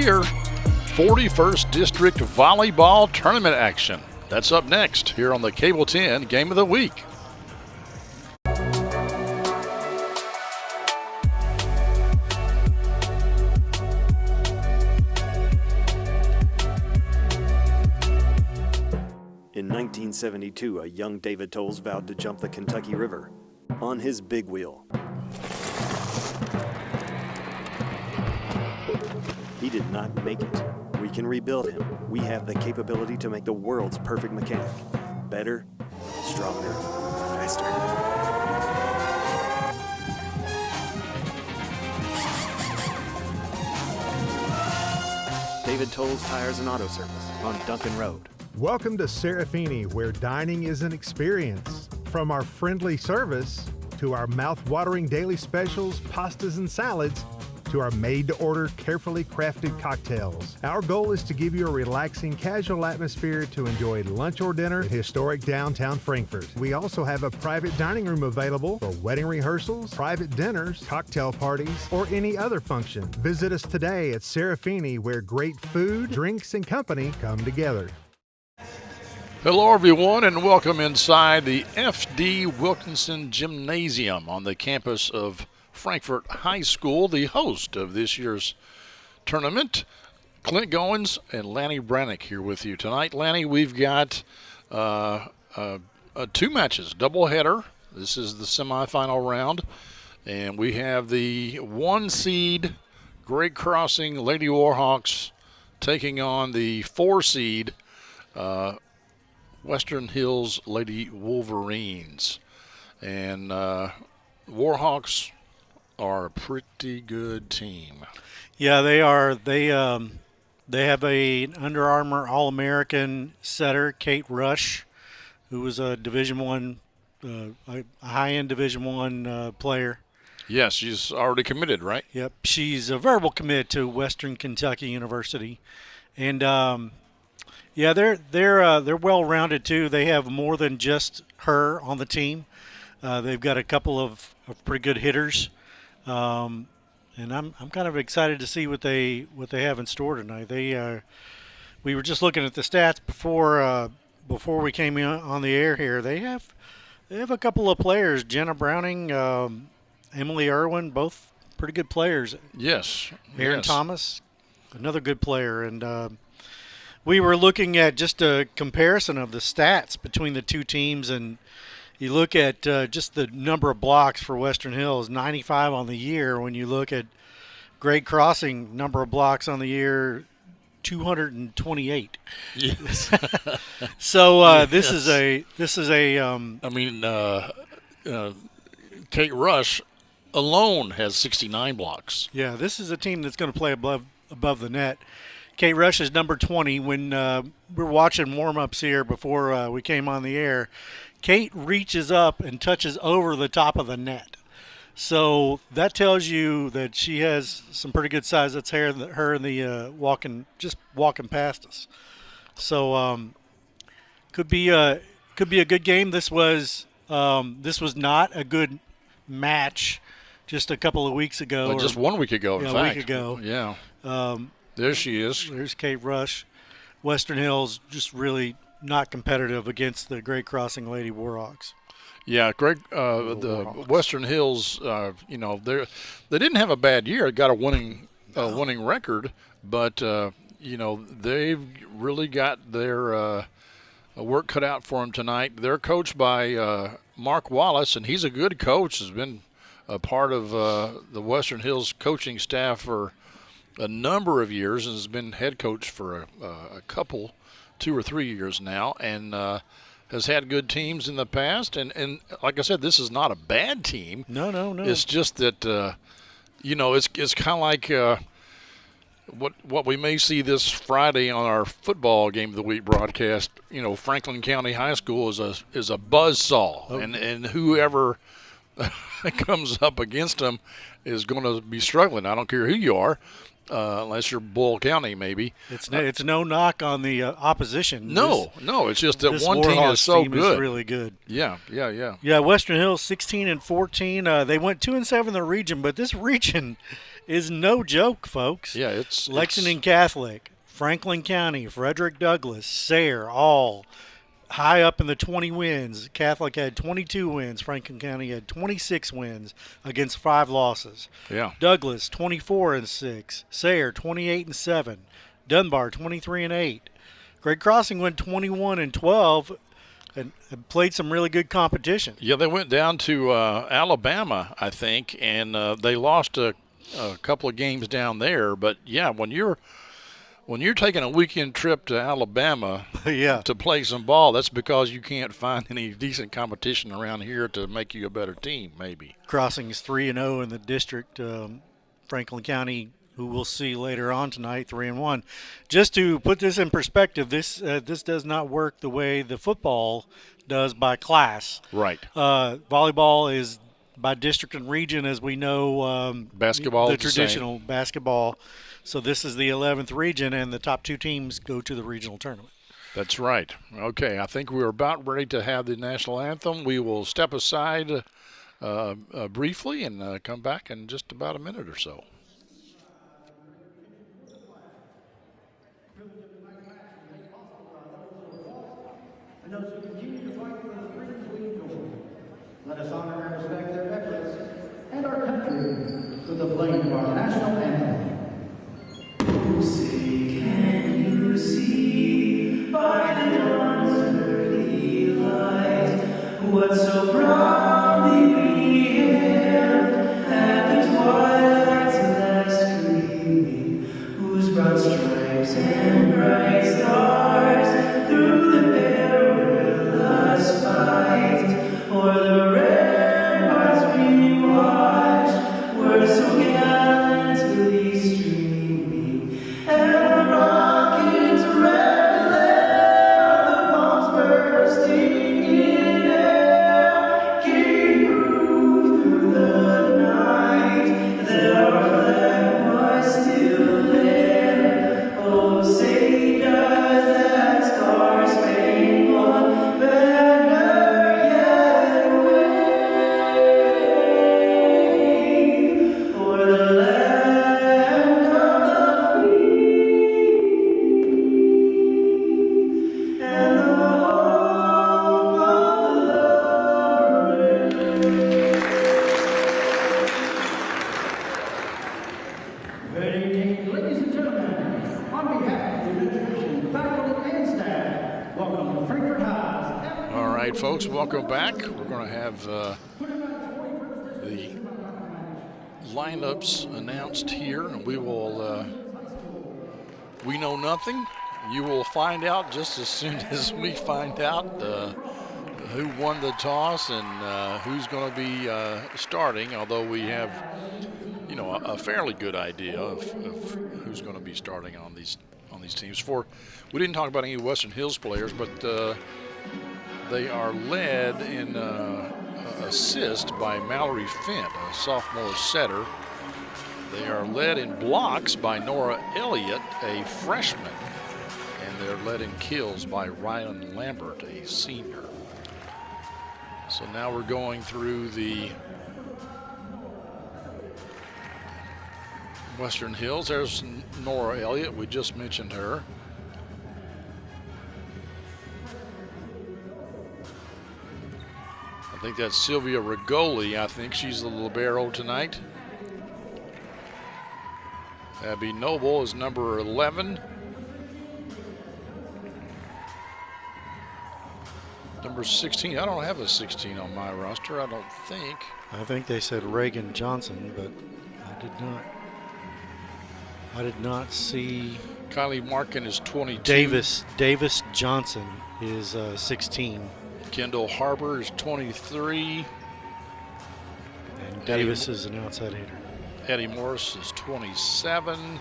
year, 41st District Volleyball Tournament action. That's up next here on the Cable 10 Game of the Week. In 1972, a young David Tolles vowed to jump the Kentucky River on his big wheel. He did not make it. We can rebuild him. We have the capability to make the world's perfect mechanic. Better, stronger, faster. David Tolles Tires and Auto Service on Duncan Road. Welcome to Serafini, where dining is an experience. From our friendly service to our mouth-watering daily specials, pastas and salads, to our made-to-order, carefully crafted cocktails. Our goal is to give you a relaxing, casual atmosphere to enjoy lunch or dinner in historic downtown Frankfort. We also have a private dining room available for wedding rehearsals, private dinners, cocktail parties, or any other function. Visit us today at Serafini, where great food, drinks, and company come together. Hello, everyone, and welcome inside the F.D. Wilkinson Gymnasium on the campus of Frankfort High School, the host of this year's tournament. Clint Goins and Lanny Brannick here with you tonight. Lanny, we've got two matches, doubleheader. This is the semifinal round, and we have the 1 seed Great Crossing Lady Warhawks taking on the 4 seed Western Hills Lady Wolverines. And Warhawks are a pretty good team. Yeah, they are. They have an Under Armour All-American setter, Kate Rush, who was a Division I, a high-end Division I player. Yes, she's already committed, right? Yep, she's a verbal commit to Western Kentucky University, and yeah, they're well-rounded too. They have more than just her on the team. They've got a couple of pretty good hitters. And I'm kind of excited to see what they have in store tonight. We were just looking at the stats before we came on the air here. They have a couple of players, Jenna Browning, Emily Irwin, both pretty good players. Yes. Aaron Thomas, another good player, and we were looking at just a comparison of the stats between the two teams, and you look at just the number of blocks for Western Hills, 95 on the year. When you look at Great Crossing, number of blocks on the year, 228. Yes. So yes. this is a. I mean, Kate Rush alone has 69 blocks. Yeah, this is a team that's going to play above the net. Kate Rush is number 20. When we're watching warm-ups here before we came on the air, Kate reaches up and touches over the top of the net. So that tells you that she has some pretty good size. That's her and the walking past us. So could be a good game. This was not a good match just a couple of weeks ago. Well, just 1 week ago, in fact. A week ago. Yeah. There she is. There's Kate Rush. Western Hills just really not competitive against the Great Crossing Lady Warhawks. Yeah, Greg. The Western Hills. They didn't have a bad year. They got a winning record, but they've really got their work cut out for them tonight. They're coached by Mark Wallace, and he's a good coach. Has been a part of the Western Hills coaching staff for a number of years, and has been head coach for a couple, 2 or 3 years now, and has had good teams in the past. And like I said, this is not a bad team. No. It's just that it's kind of like what we may see this Friday on our football game of the week broadcast. Franklin County High School is a buzzsaw, and whoever comes up against them is going to be struggling. I don't care who you are. Unless you're Bull County, maybe. It's no knock on the opposition. No, it's just that one team is so good. Is really good. Yeah. Yeah, Western Hills 16-14. They went 2-7 in the region, but this region is no joke, folks. Yeah, it's Lexington Catholic, Franklin County, Frederick Douglass, Sayre, all high up in the 20 wins. Catholic had 22 wins. Franklin County had 26 wins against 5 losses. Yeah. Douglass 24-6. Sayre 28-7. Dunbar 23-8. Great Crossing went 21-12 and played some really good competition. Yeah, they went down to Alabama, I think, and they lost a couple of games down there. But yeah, when you're taking a weekend trip to Alabama Yeah. to play some ball, that's because you can't find any decent competition around here to make you a better team, maybe. Crossing is 3-0 in the district. Franklin County, who we'll see later on tonight, 3-1. Just to put this in perspective, this does not work the way the football does by class. Right. Volleyball is by district and region, as we know. Basketball the is the traditional same. basketball. So this is the 11th region, and the top 2 teams go to the regional tournament. That's right. Okay, I think we're about ready to have the national anthem. We will step aside briefly and come back in just about a minute or so. And those who continue to fight for the freedoms we enjoy. Let us honor and respect their efforts and our country with the playing of our national anthem. Say, can you see by the dawn's early light what so proudly we hailed at the twilight's last gleaming, whose broad stripes and bright stars through the perilous fight o'er the ramparts we watched were so gallantly streaming, and the rockets' red glare, the bombs bursting in air, gave proof through the night that our flag was still there. Oh, say does that star-spangled banner yet wave o'er the land of the free and the home of the Good evening, ladies and gentlemen. On behalf of the administration, faculty, and staff, welcome to Frankfurt High's. All right, folks, welcome back. We're going to have the lineups announced here, and we will. We know nothing. You will find out just as soon as we find out who won the toss and who's going to be starting. Although we have, a fairly good idea of who's going to be starting on these teams. We didn't talk about any Western Hills players, but they are led in assist by Mallory Fent, a sophomore setter. They are led in blocks by Nora Elliott, a freshman, and they're led in kills by Ryan Lambert, a senior. So now we're going through the Western Hills. There's Nora Elliott. We just mentioned her. I think that's Sylvia Rigoli. I think she's the libero tonight. Abby Noble is number 11. Number 16. I don't have a 16 on my roster, I don't think. I think they said Reagan Johnson, but I did not see. Kylie Markin is 22. Davis Johnson is 16. Kendall Harbor is 23. And Davis is an outside hitter. Eddie Morris is 27.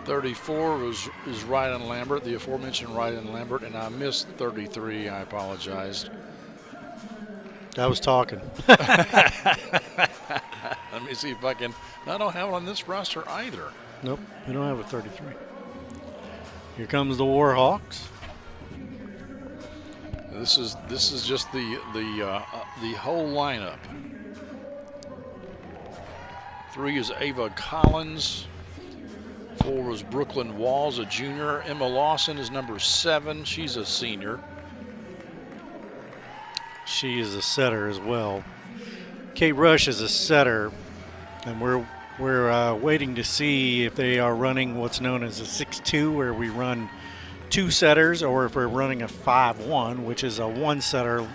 .34 is Ryan Lambert, the aforementioned Ryan Lambert, and I missed 33. I apologize. I was talking. Let me see if I can. I don't have it on this roster either. Nope, we don't have a 33. Here comes the Warhawks. This is just the whole lineup. 3 is Ava Collins. 4 was Brooklyn Walls, a junior. Emma Lawson is number 7. She's a senior. She is a setter as well. Kate Rush is a setter, and we're waiting to see if they are running what's known as a 6-2, where we run 2 setters, or if we're running a 5-1, which is a 1-setter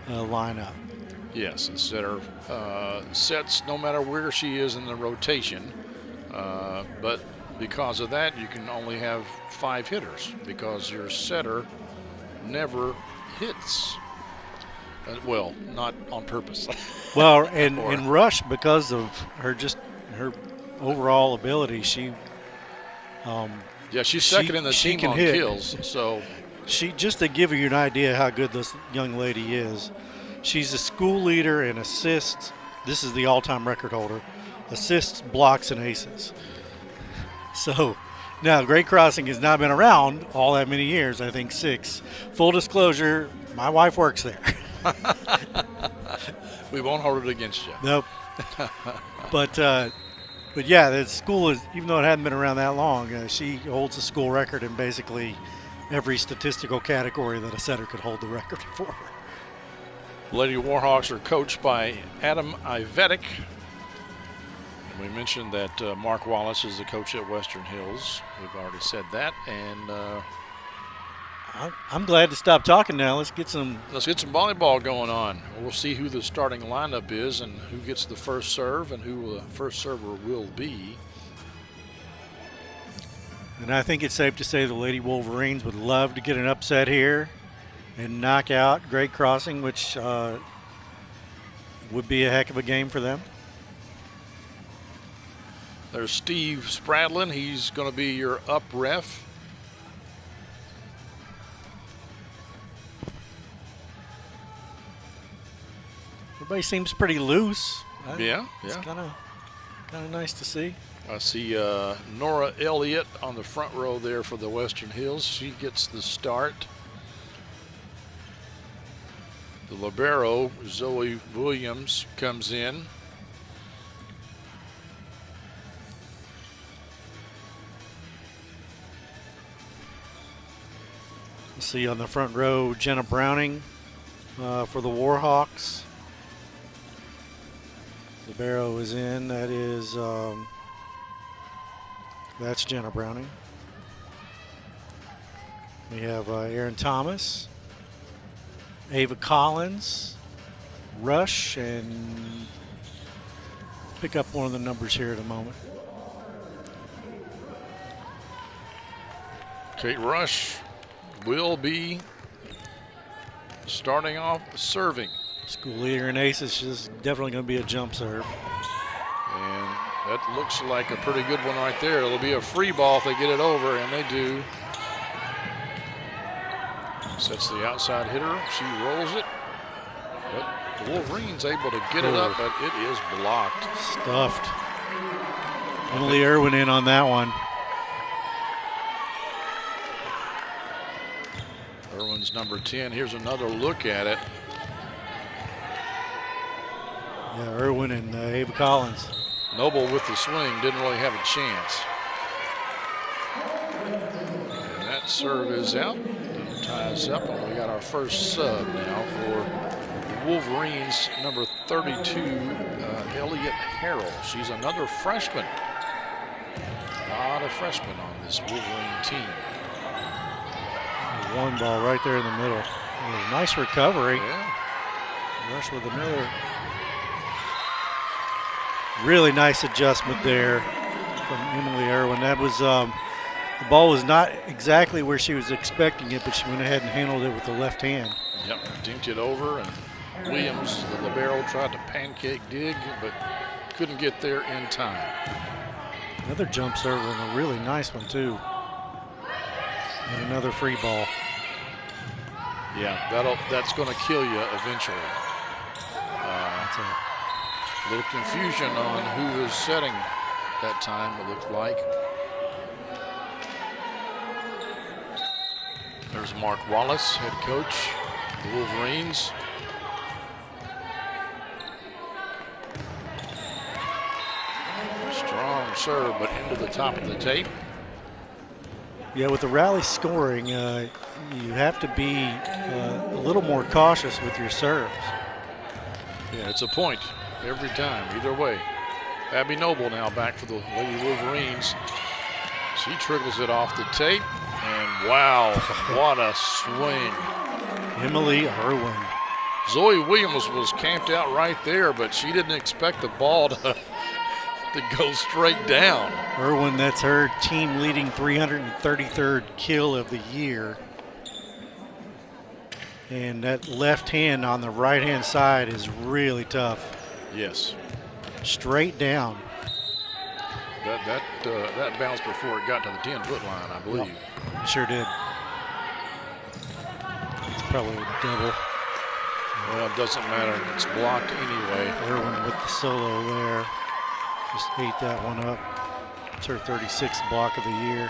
lineup. Yes, a setter sets no matter where she is in the rotation, but because of that, you can only have 5 hitters because your setter never hits. Well, not on purpose. Well, and Rush, because of her overall ability, she's second in the team on hit. kills. So just to give you an idea how good this young lady is, she's a school leader in assists. This is the all-time record holder: assists, blocks, and aces. So now Great Crossing has not been around all that many years. I think 6. Full disclosure: my wife works there. We won't hold it against you. Nope. But yeah, the school is, even though it hadn't been around that long, she holds the school record in basically every statistical category that a setter could hold the record for. Lady Warhawks are coached by Adam Ivetic. We mentioned that Mark Wallace is the coach at Western Hills. We've already said that, and I'm glad to stop talking now. Let's get some volleyball going on. We'll see who the starting lineup is and who gets the first serve and who the first server will be. And I think it's safe to say the Lady Wolverines would love to get an upset here and knock out Great Crossing, which would be a heck of a game for them. There's Steve Spradlin. He's going to be your up ref. Everybody seems pretty loose. Yeah. It's kind of nice to see. I see Nora Elliott on the front row there for the Western Hills. She gets the start. The libero, Zoe Williams, comes in. Let's see on the front row, Jenna Browning for the Warhawks. Libero is in. That is that's Jenna Browning. We have Aaron Thomas, Ava Collins, Rush, and pick up one of the numbers here in a moment. Kate Rush will be starting off serving. School leader in aces is definitely going to be a jump serve. And that looks like a pretty good one right there. It'll be a free ball if they get it over, and they do. Sets the outside hitter. She rolls it. But the Wolverines able to get it up, but it is blocked. Stuffed. Emily Irwin in on that one. Irwin's number 10. Here's another look at it. Yeah, Irwin and Ava Collins. Noble with the swing didn't really have a chance. And that serve is out. That ties up, and we got our first sub now for the Wolverines, number 32, Elliott Harrell. She's another freshman. A lot of freshmen on this Wolverine team. One ball right there in the middle. Nice recovery. Yeah. Rush with another. Really nice adjustment there from Emily Irwin. That was the ball was not exactly where she was expecting it, but she went ahead and handled it with the left hand. Yep, dinked it over, and Williams, the libero, tried to pancake dig, but couldn't get there in time. Another jump serve and a really nice one too. And another free ball. Yeah, that's going to kill you eventually. A little confusion on who was setting that time, it looked like. There's Mark Wallace, head coach. the Wolverines. Strong serve, but into the top of the tape. Yeah, with the rally scoring, you have to be a little more cautious with your serves. Yeah, it's a point every time, either way. Abby Noble now back for the Lady Wolverines. She trickles it off the tape, and wow, what a swing. Emily Irwin. Zoe Williams was camped out right there, but she didn't expect the ball to go straight down. Irwin, that's her team leading 333rd kill of the year. And that left hand on the right hand side is really tough. Yes. Straight down. That bounced before it got to the 10-foot line, I believe. Yep, sure did. It's probably a double. Well, it doesn't matter. It's blocked anyway. Irwin with the solo there. Just ate that one up. It's her 36th block of the year.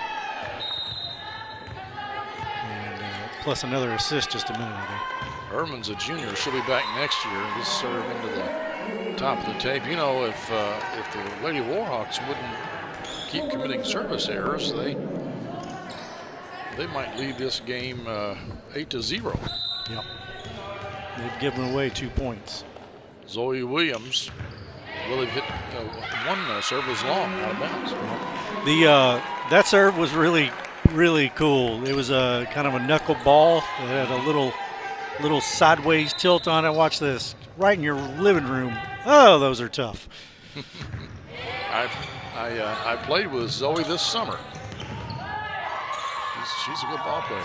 And plus another assist just a minute ago. Irwin's a junior. She'll be back next year. This serve into the top of the tape. You know, if the Lady Warhawks wouldn't keep committing service errors, they might lead this game 8-0. Yep. They've given away 2 points. Zoe Williams really hit one serve was long out of bounds. That serve was really cool. It was a kind of a knuckle ball. It had a little sideways tilt on it. Watch this, right in your living room. Oh, those are tough. I played with Zoe this summer. She's a good ball player.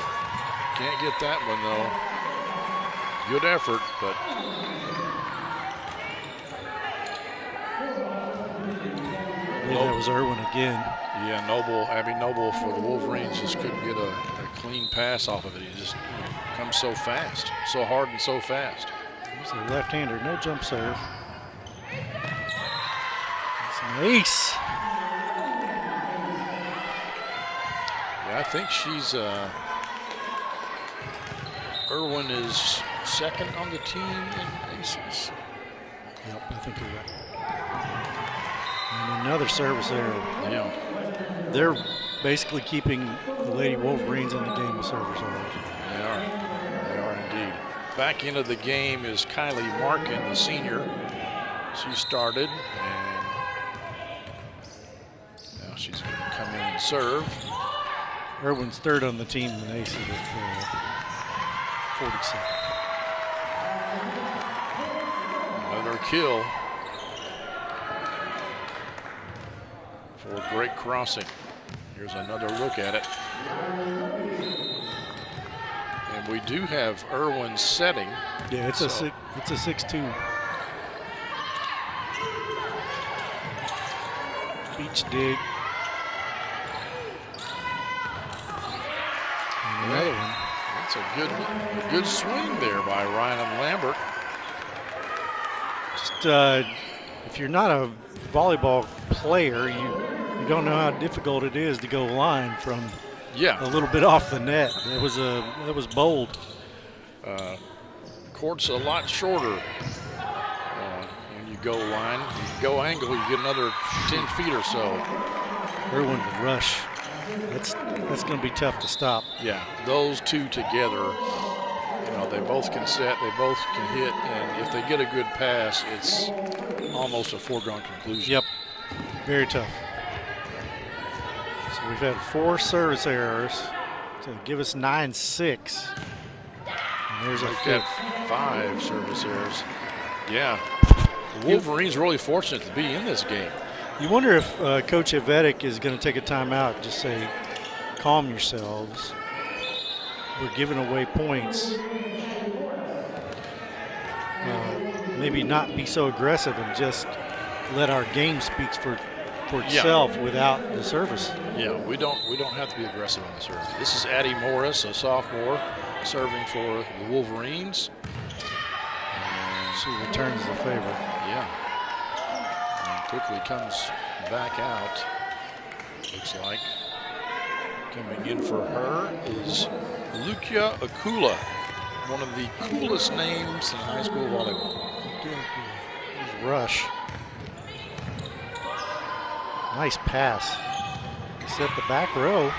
Can't get that one though. Good effort, but that was Irwin again. Yeah, Abby Noble for the Wolverines just couldn't get a clean pass off of it. He just comes so fast, so hard and so fast. He's a left-hander, no jump serve. That's an ace. Yeah, I think she's Irwin is second on the team in aces. Yep, I think you're right. And another service error. Yeah. They're basically keeping the Lady Wolverines in the game with service errors. They are indeed. Back into the game is Kylie Markin, the senior. She started, and now she's going to come in and serve. Irwin's third on the team in aces with 47. Another kill for great crossing. Here's another look at it. And we do have Irwin setting. Yeah, it's a 6-2. Beach dig. And another one. That's a good swing there by Ryan Lambert. Just if you're not a volleyball player, you don't know how difficult it is to go line from a little bit off the net. That was bold. Court's a lot shorter when you go line. You go angle, you get another 10 feet or so. Irwin would rush. That's going to be tough to stop. Yeah, those two together, they both can set, they both can hit, and if they get a good pass, it's almost a foregone conclusion. Yep, very tough. So we've had 4 service errors to give us 9-6. And there's a fifth. 5 service errors. Yeah, the Wolverines really fortunate to be in this game. You wonder if Coach Helvetic is going to take a timeout, just say, calm yourselves. We're giving away points. Maybe not be so aggressive and just let our game speak for itself without the service. Yeah, we don't have to be aggressive on the service. This is Addie Morris, a sophomore, serving for the Wolverines. And she returns the favor. Yeah. And quickly comes back out. Looks like coming in for her is Lukia Akula. one of the coolest names in high school volleyball. Here's Rush. Nice pass. Set the back row.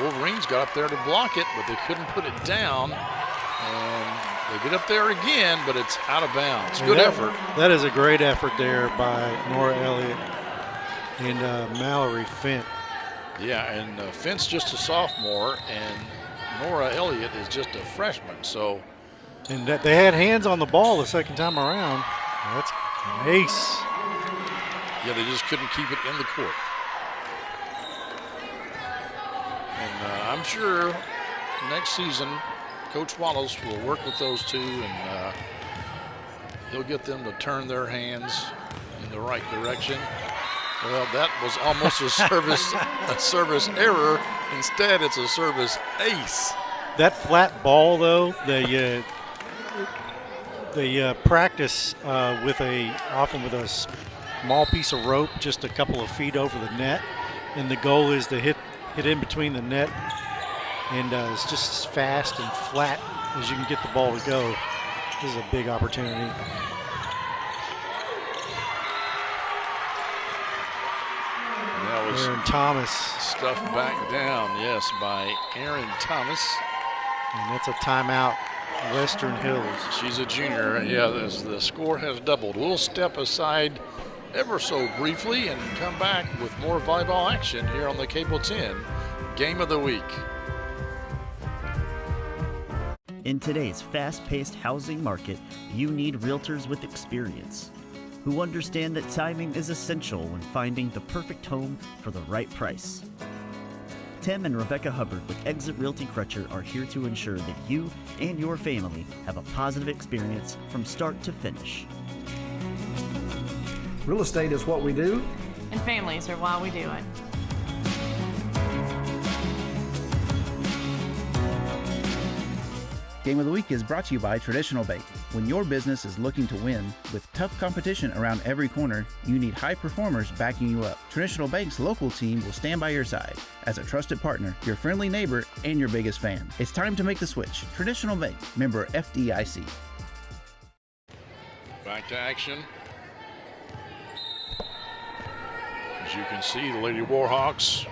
Wolverines got up there to block it, but they couldn't put it down. And they get up there again, but it's out of bounds. Good effort. That is a great effort there by Nora Elliott and Mallory Fint. Yeah, and Fint's just a sophomore, and Nora Elliott is just a freshman. So, and that they had hands on the ball the second time around. That's an ace. Yeah, they just couldn't keep it in the court. And I'm sure next season, Coach Wallace will work with those two, and he'll get them to turn their hands in the right direction. Well, that was almost a service error. Instead, it's a service ace. That flat ball, though, they practice often with a small piece of rope, just a couple of feet over the net, and the goal is to hit in between the net, and it's just as fast and flat as you can get the ball to go. This is a big opportunity. Aaron Thomas. Stuffed back down, yes, by Aaron Thomas. And that's a timeout, Western Hills. She's a junior. Yeah, the score has doubled. We'll step aside ever so briefly and come back with more volleyball action here on the Cable 10 Game of the Week. In today's fast-paced housing market, you need realtors with experience who understand that timing is essential when finding the perfect home for the right price. Tim and Rebecca Hubbard with Exit Realty Crutcher are here to ensure that you and your family have a positive experience from start to finish. Real estate is what we do, and families are why we do it. Game of the Week is brought to you by Traditional Bank. When your business is looking to win, with tough competition around every corner, you need high performers backing you up. Traditional Bank's local team will stand by your side as a trusted partner, your friendly neighbor, and your biggest fan. It's time to make the switch. Traditional Bank, member FDIC. Back to action. As you can see, the Lady Warhawks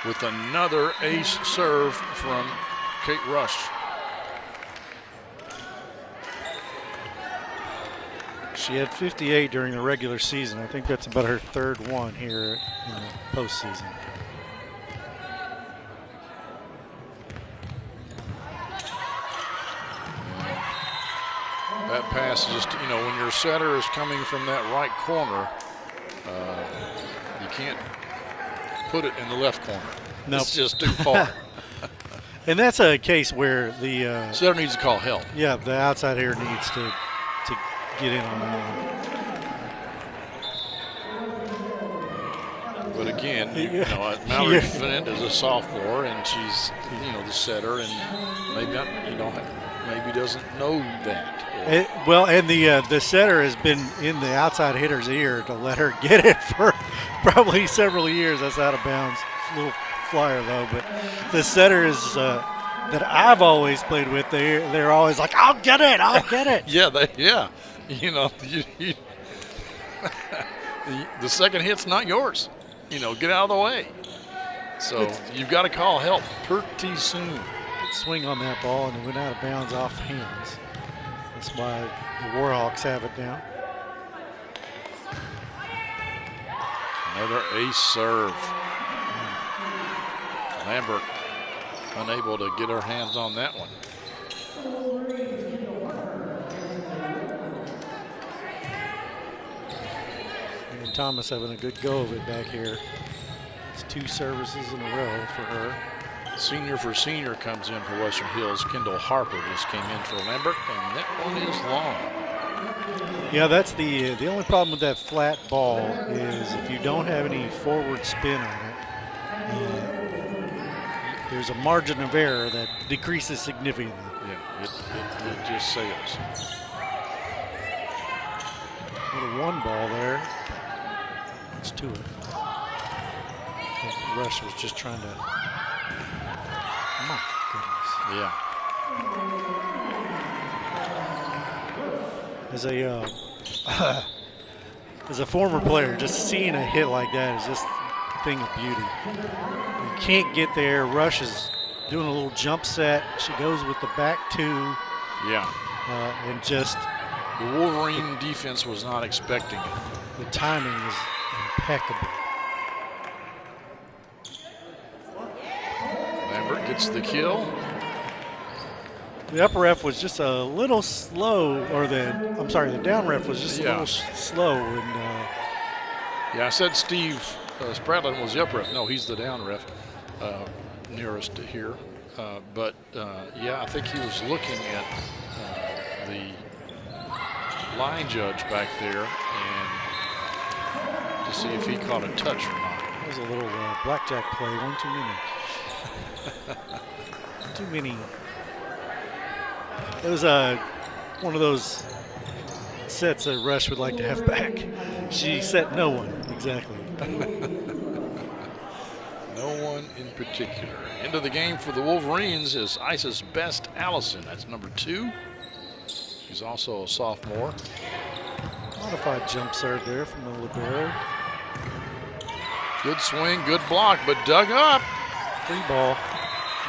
with another ace serve from Kate Rush. She had 58 during the regular season. I think that's about her third one here in the postseason. That pass is just, when your setter is coming from that right corner, you can't put it in the left corner. Nope. It's just too far. And that's a case where the setter needs to call help. Yeah, the outside hitter needs to get in on that one. But again, Mallory Fint is a sophomore, and she's the setter, and maybe doesn't know that. And the setter has been in the outside hitter's ear to let her get it for probably several years. That's out of bounds. It's a little flyer though, but the setters that I've always played with, they're always like, I'll get it. The second hit's not yours. Get out of the way. So you've got to call help pretty soon. Good swing on that ball, and it went out of bounds off hands. That's why the Warhawks have it down. Another ace serve. Lambert unable to get her hands on that one. And Thomas having a good go of it back here. It's 2 services in a row for her. Senior for senior comes in for Western Hills. Kendall Harper just came in for Lambert, and that one is long. Yeah, that's the only problem with that flat ball is if you don't have any forward spin on it, there's a margin of error that decreases significantly. Yeah, it just sails. Little 1 ball there. It's 2. I think Rush was just trying to. My goodness. Yeah. As a former player, just seeing a hit like that is just a thing of beauty. You can't get there. Rush is doing a little jump set. She goes with the back two. Yeah. And just the Wolverine defense was not expecting it. The timing is impeccable. Lambert gets the kill. The up ref was just a little slow, or the down ref was just a little slow. And yeah, I said Steve Spradlin was the up ref. No, he's the down ref, nearest to here. But yeah, I think he was looking at the line judge back there and to see if he caught a touch or not. That was a little blackjack play, one too many. Too many. It was one of those sets that Rush would like to have back. She set no one, exactly. No one in particular. Into the game for the Wolverines is Isis Best Allison. That's number 2. She's also a sophomore. Modified jump serve there from the libero. Good swing, good block, but dug up. Free ball.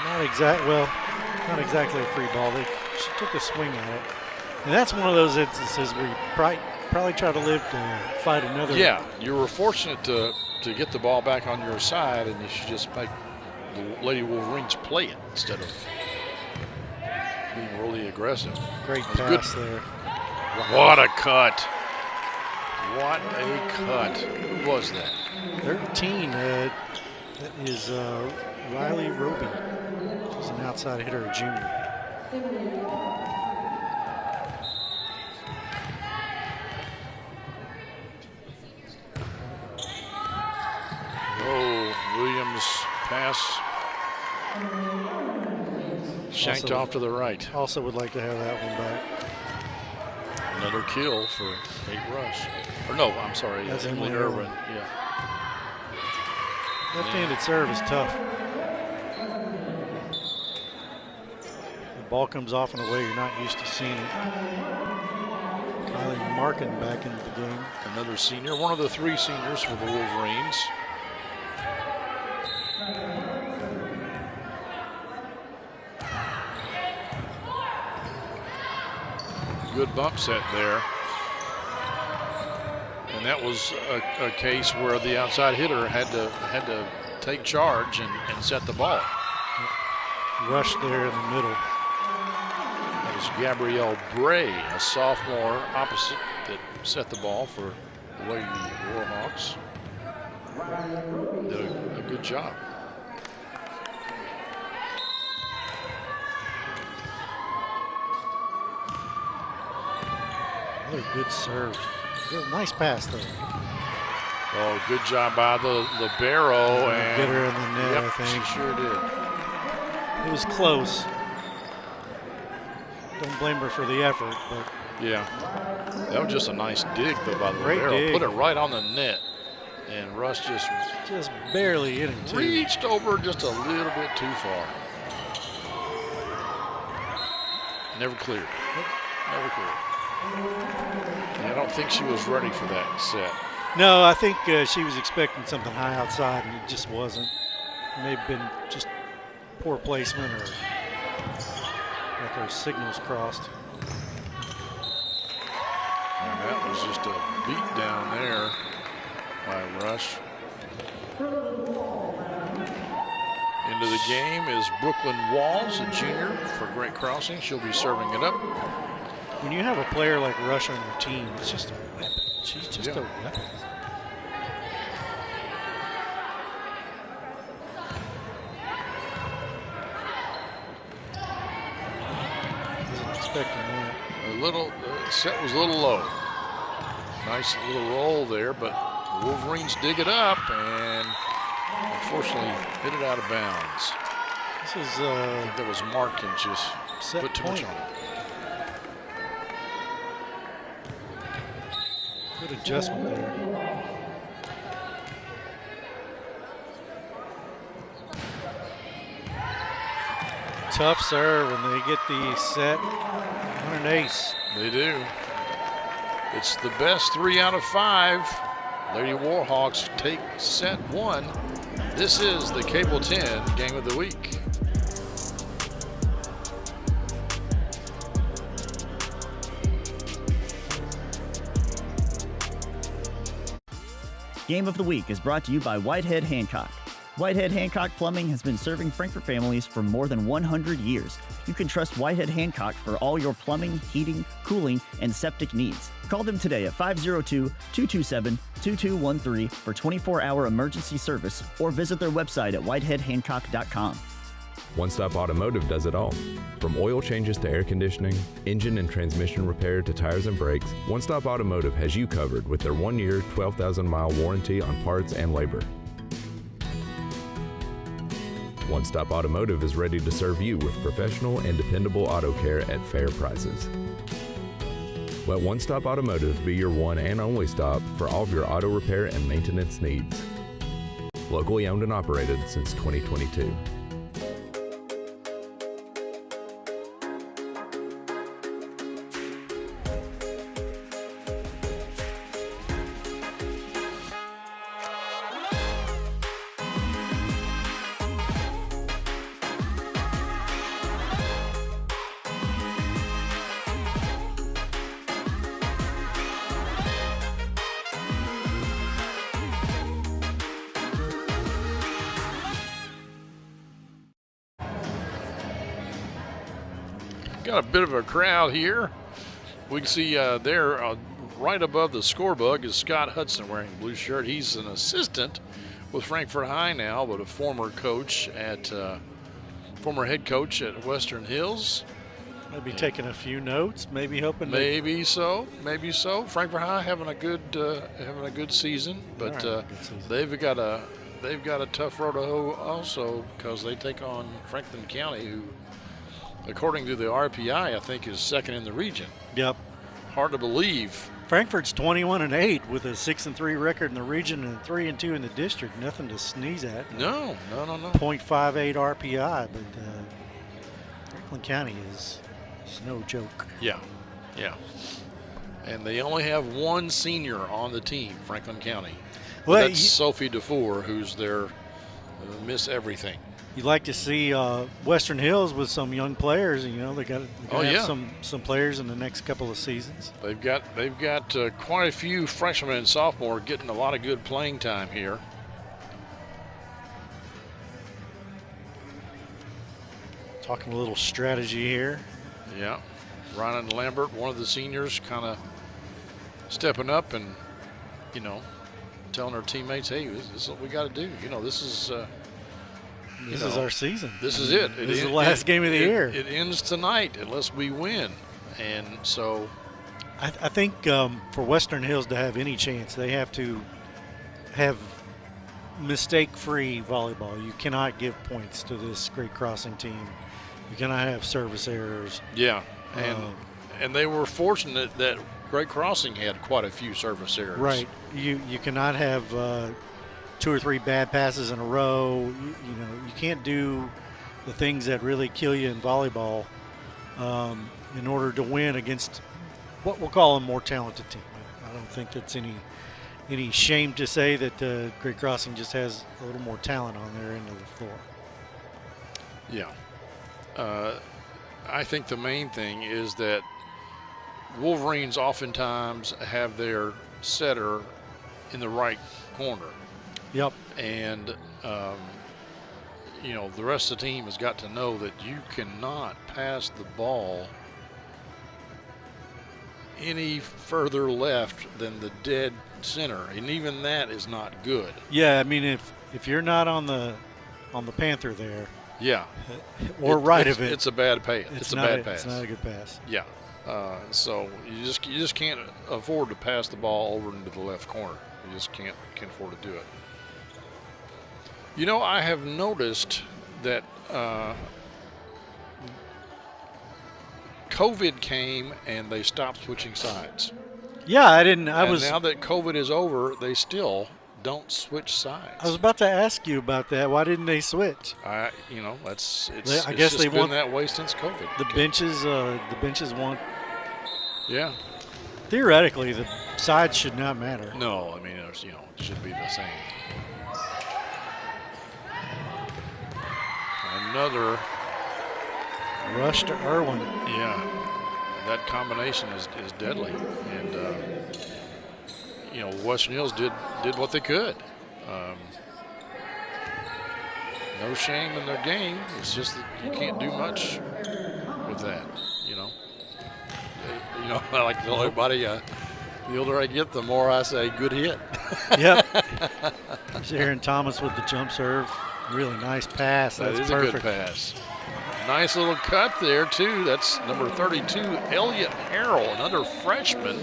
Not exactly a free ball. She took a swing at it. And that's one of those instances where you probably try to live to fight another. Yeah, you were fortunate to get the ball back on your side, and you should just make the Lady Wolverines play it instead of being really aggressive. Great pass there. What a cut. What a cut. Who was that? 13. That is Riley Roby. She's an outside hitter, a junior. Oh, Williams pass. Shanked off to the right. Also would like to have that one back. Another kill for Kate Rush. Or no, I'm sorry. That's Emily Irwin. Yeah. Left-handed serve is tough. The ball comes off in a way you're not used to seeing it. Kylie Markin back into the game. Another senior, one of the 3 seniors for the Wolverines. Good bump set there. And that was a case where the outside hitter had to take charge and set the ball. Rush there in the middle. That was Gabrielle Bray, a sophomore opposite, that set the ball for the Lady Warhawks. Did a good job. Another good serve. Nice pass there. Oh, good job by the libero. And get her in the net, yep, I think. She sure did. It was close. Don't blame her for the effort, but yeah, that was just a nice dig though by the great libero. dig. Put it right on the net, and Russ just barely in it. Reached over just a little bit too far. Never cleared. Never cleared. I don't think she was ready for that set. No, I think she was expecting something high outside, and it just wasn't. It may have been just poor placement or like her signals crossed. And that was just a beat down there by Rush. Into the game is Brooklyn Walls, a junior for Great Crossing. She'll be serving it up. When you have a player like Rush on your team, it's just a weapon. She's just a weapon. Wasn't expecting that. Set was a little low. Nice little roll there, but the Wolverines dig it up and unfortunately hit it out of bounds. This is I think that was Markin just put too much on it. Good adjustment there. tough serve, and they get the set on an ace. They do. It's the best 3 out of 5. Lady Warhawks take set 1. This is the Cable 10 Game of the Week. Game of the Week is brought to you by Whitehead Hancock. Whitehead Hancock Plumbing has been serving Frankfort families for more than 100 years. You can trust Whitehead Hancock for all your plumbing, heating, cooling, and septic needs. Call them today at 502-227-2213 for 24-hour emergency service or visit their website at whiteheadhancock.com. One Stop Automotive does it all. From oil changes to air conditioning, engine and transmission repair to tires and brakes, One Stop Automotive has you covered with their 1-year, 12,000-mile warranty on parts and labor. One Stop Automotive is ready to serve you with professional and dependable auto care at fair prices. Let One Stop Automotive be your one and only stop for all of your auto repair and maintenance needs. Locally owned and operated since 2022. Got a bit of a crowd here. We can see there right above the scorebug is Scott Hudson wearing a blue shirt. He's an assistant with Frankfort High now, but a former coach at former head coach at Western Hills. Maybe taking a few notes, maybe hoping. Maybe so. Frankfort High having a good season, but good season. they've got a tough road to hoe also because they take on Franklin County, who, according to the RPI, I think is second in the region. Yep. Hard to believe. Frankfort's 21-8 with a 6-3 record in the region and 3-2 in the district. Nothing to sneeze at. No. 0.58 RPI, but Franklin County is no joke. Yeah. And they only have one senior on the team, Franklin County. Well, that's Sophie DeFore, who's their Miss Everything. You'd like to see Western Hills with some young players. You know, they got to have some players in the next couple of seasons. They've got quite a few freshmen and sophomore getting a lot of good playing time here. Talking a little strategy here. Yeah, Ryan Lambert, one of the seniors, kind of stepping up and telling our teammates, "Hey, this is what we got to do. This is." This is our season. This is it. This is the last game of the year. It ends tonight unless we win. And so I think for Western Hills to have any chance, they have to have mistake-free volleyball. You cannot give points to this Great Crossing team. You cannot have service errors. Yeah, and they were fortunate that Great Crossing had quite a few service errors. Right. You cannot have 2 or 3 bad passes in a row. You can't do the things that really kill you in volleyball in order to win against what we'll call a more talented team. I don't think that's any shame to say that Great Crossing just has a little more talent on their end of the floor. Yeah. I think the main thing is that Wolverines oftentimes have their setter in the right corner. Yep. And, the rest of the team has got to know that you cannot pass the ball any further left than the dead center, and even that is not good. Yeah, I mean, if you're not on the Panther there, yeah, or it's a bad pass. It's a bad pass. It's not a good pass. Yeah. So you just can't afford to pass the ball over into the left corner. You just can't afford to do it. I have noticed that COVID came and they stopped switching sides. Yeah, I now that COVID is over, they still don't switch sides. I was about to ask you about that. Why didn't they switch? I guess it's they just been want that way since COVID. The benches want. Yeah. Theoretically, the sides should not matter. No, I mean, it should be the same. Another rush to Irwin. Yeah, that combination is deadly, and Western Hills did what they could. No shame in their game. It's just that you can't do much with that. I like to tell everybody, the older I get, the more I say good hit. Yep. Aaron Thomas with the jump serve. Really nice pass. That's That is perfect. a good pass. Nice little cut there, too. That's number 32, Elliott Harrell, another freshman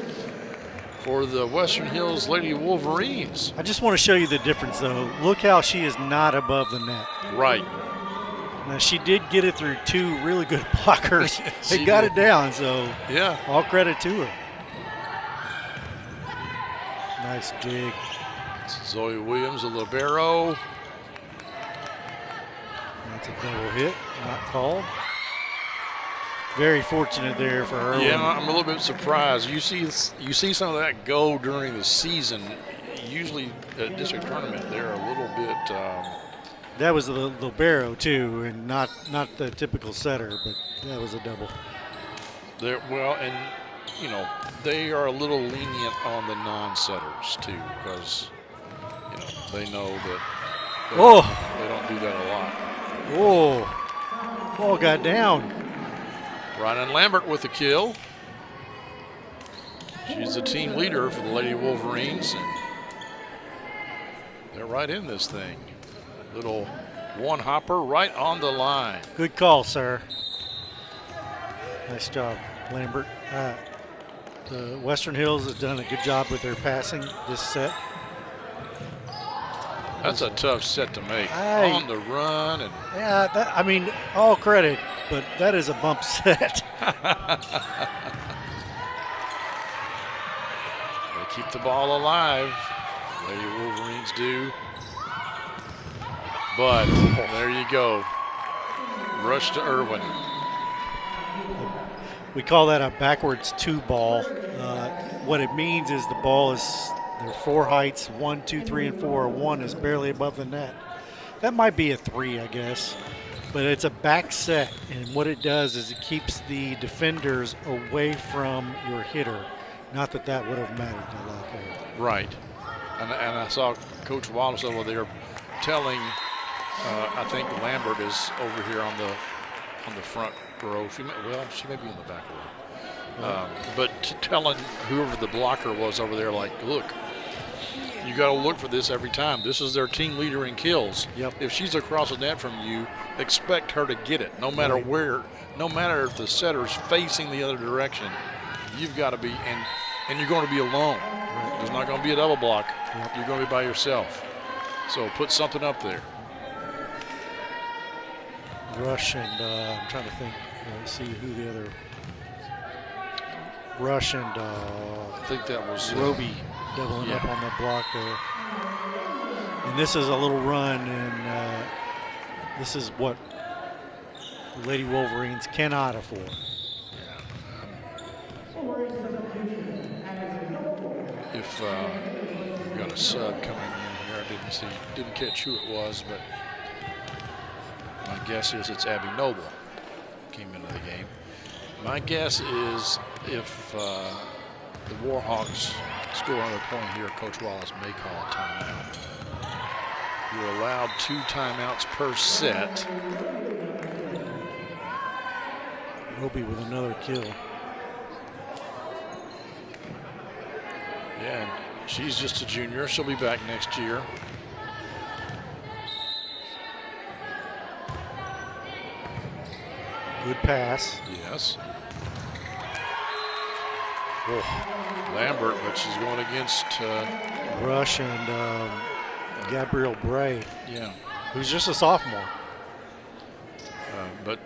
for the Western Hills Lady Wolverines. I just want to show you the difference, though. Look how she is not above the net. Right. Now, she did get it through two really good blockers. They She got did. it down, so Yeah. all credit to her. Nice dig. Zoe Williams, a libero. That's a double hit, not called. Very fortunate there for her. Yeah, I'm a little bit surprised. You see some of that go during the season. Usually at district tournament, they're a little bit. That was the libero too, and not the typical setter, but that was a double. They are a little lenient on the non-setters too, because they know that they don't do that a lot. Oh, ball got down. Ryan Lambert with the kill. She's the team leader for the Lady Wolverines, and they're right in this thing. Little one hopper right on the line. Good call, sir. Nice job, Lambert. The Western Hills has done a good job with their passing this set. That's a tough set to make. On the run. And Yeah, all credit, but that is a bump set. They keep the ball alive. Lady Wolverines do. But there you go. Rush to Irwin. We call that a backwards two ball. What it means is the ball is, there are four heights, 1, 2, 3, and 4. 1 is barely above the net. That might be a 3, I guess. But it's a back set, and what it does is it keeps the defenders away from your hitter. Not that that would have mattered a lot there. Right. And I saw Coach Wallace over there telling, I think Lambert is over here on the front row. She may be in the back row. But telling whoever the blocker was over there, like, look, you got to look for this every time. This is their team leader in kills. Yep. If she's across the net from you, expect her to get it, no matter where, no matter if the setter's facing the other direction. You've got to be, and you're going to be alone. Right. There's not going to be a double block. Yep. You're going to be by yourself. So put something up there. Rush and I'm trying to think, see who the other. Rush and I think that was Roby doubling up on the block there. And this is a little run, and this is what the Lady Wolverines cannot afford. If we've got a sub coming in here, I didn't catch who it was, but my guess is it's Abby Noble came into the game. My guess is if the Warhawks score another point here, Coach Wallace may call a timeout. You're allowed 2 timeouts per set. Roby with another kill. Yeah, and she's just a junior. She'll be back next year. Good pass. Yes. Oh, Lambert, but she's going against Rush and Gabrielle Bray. Yeah. Who's just a sophomore. But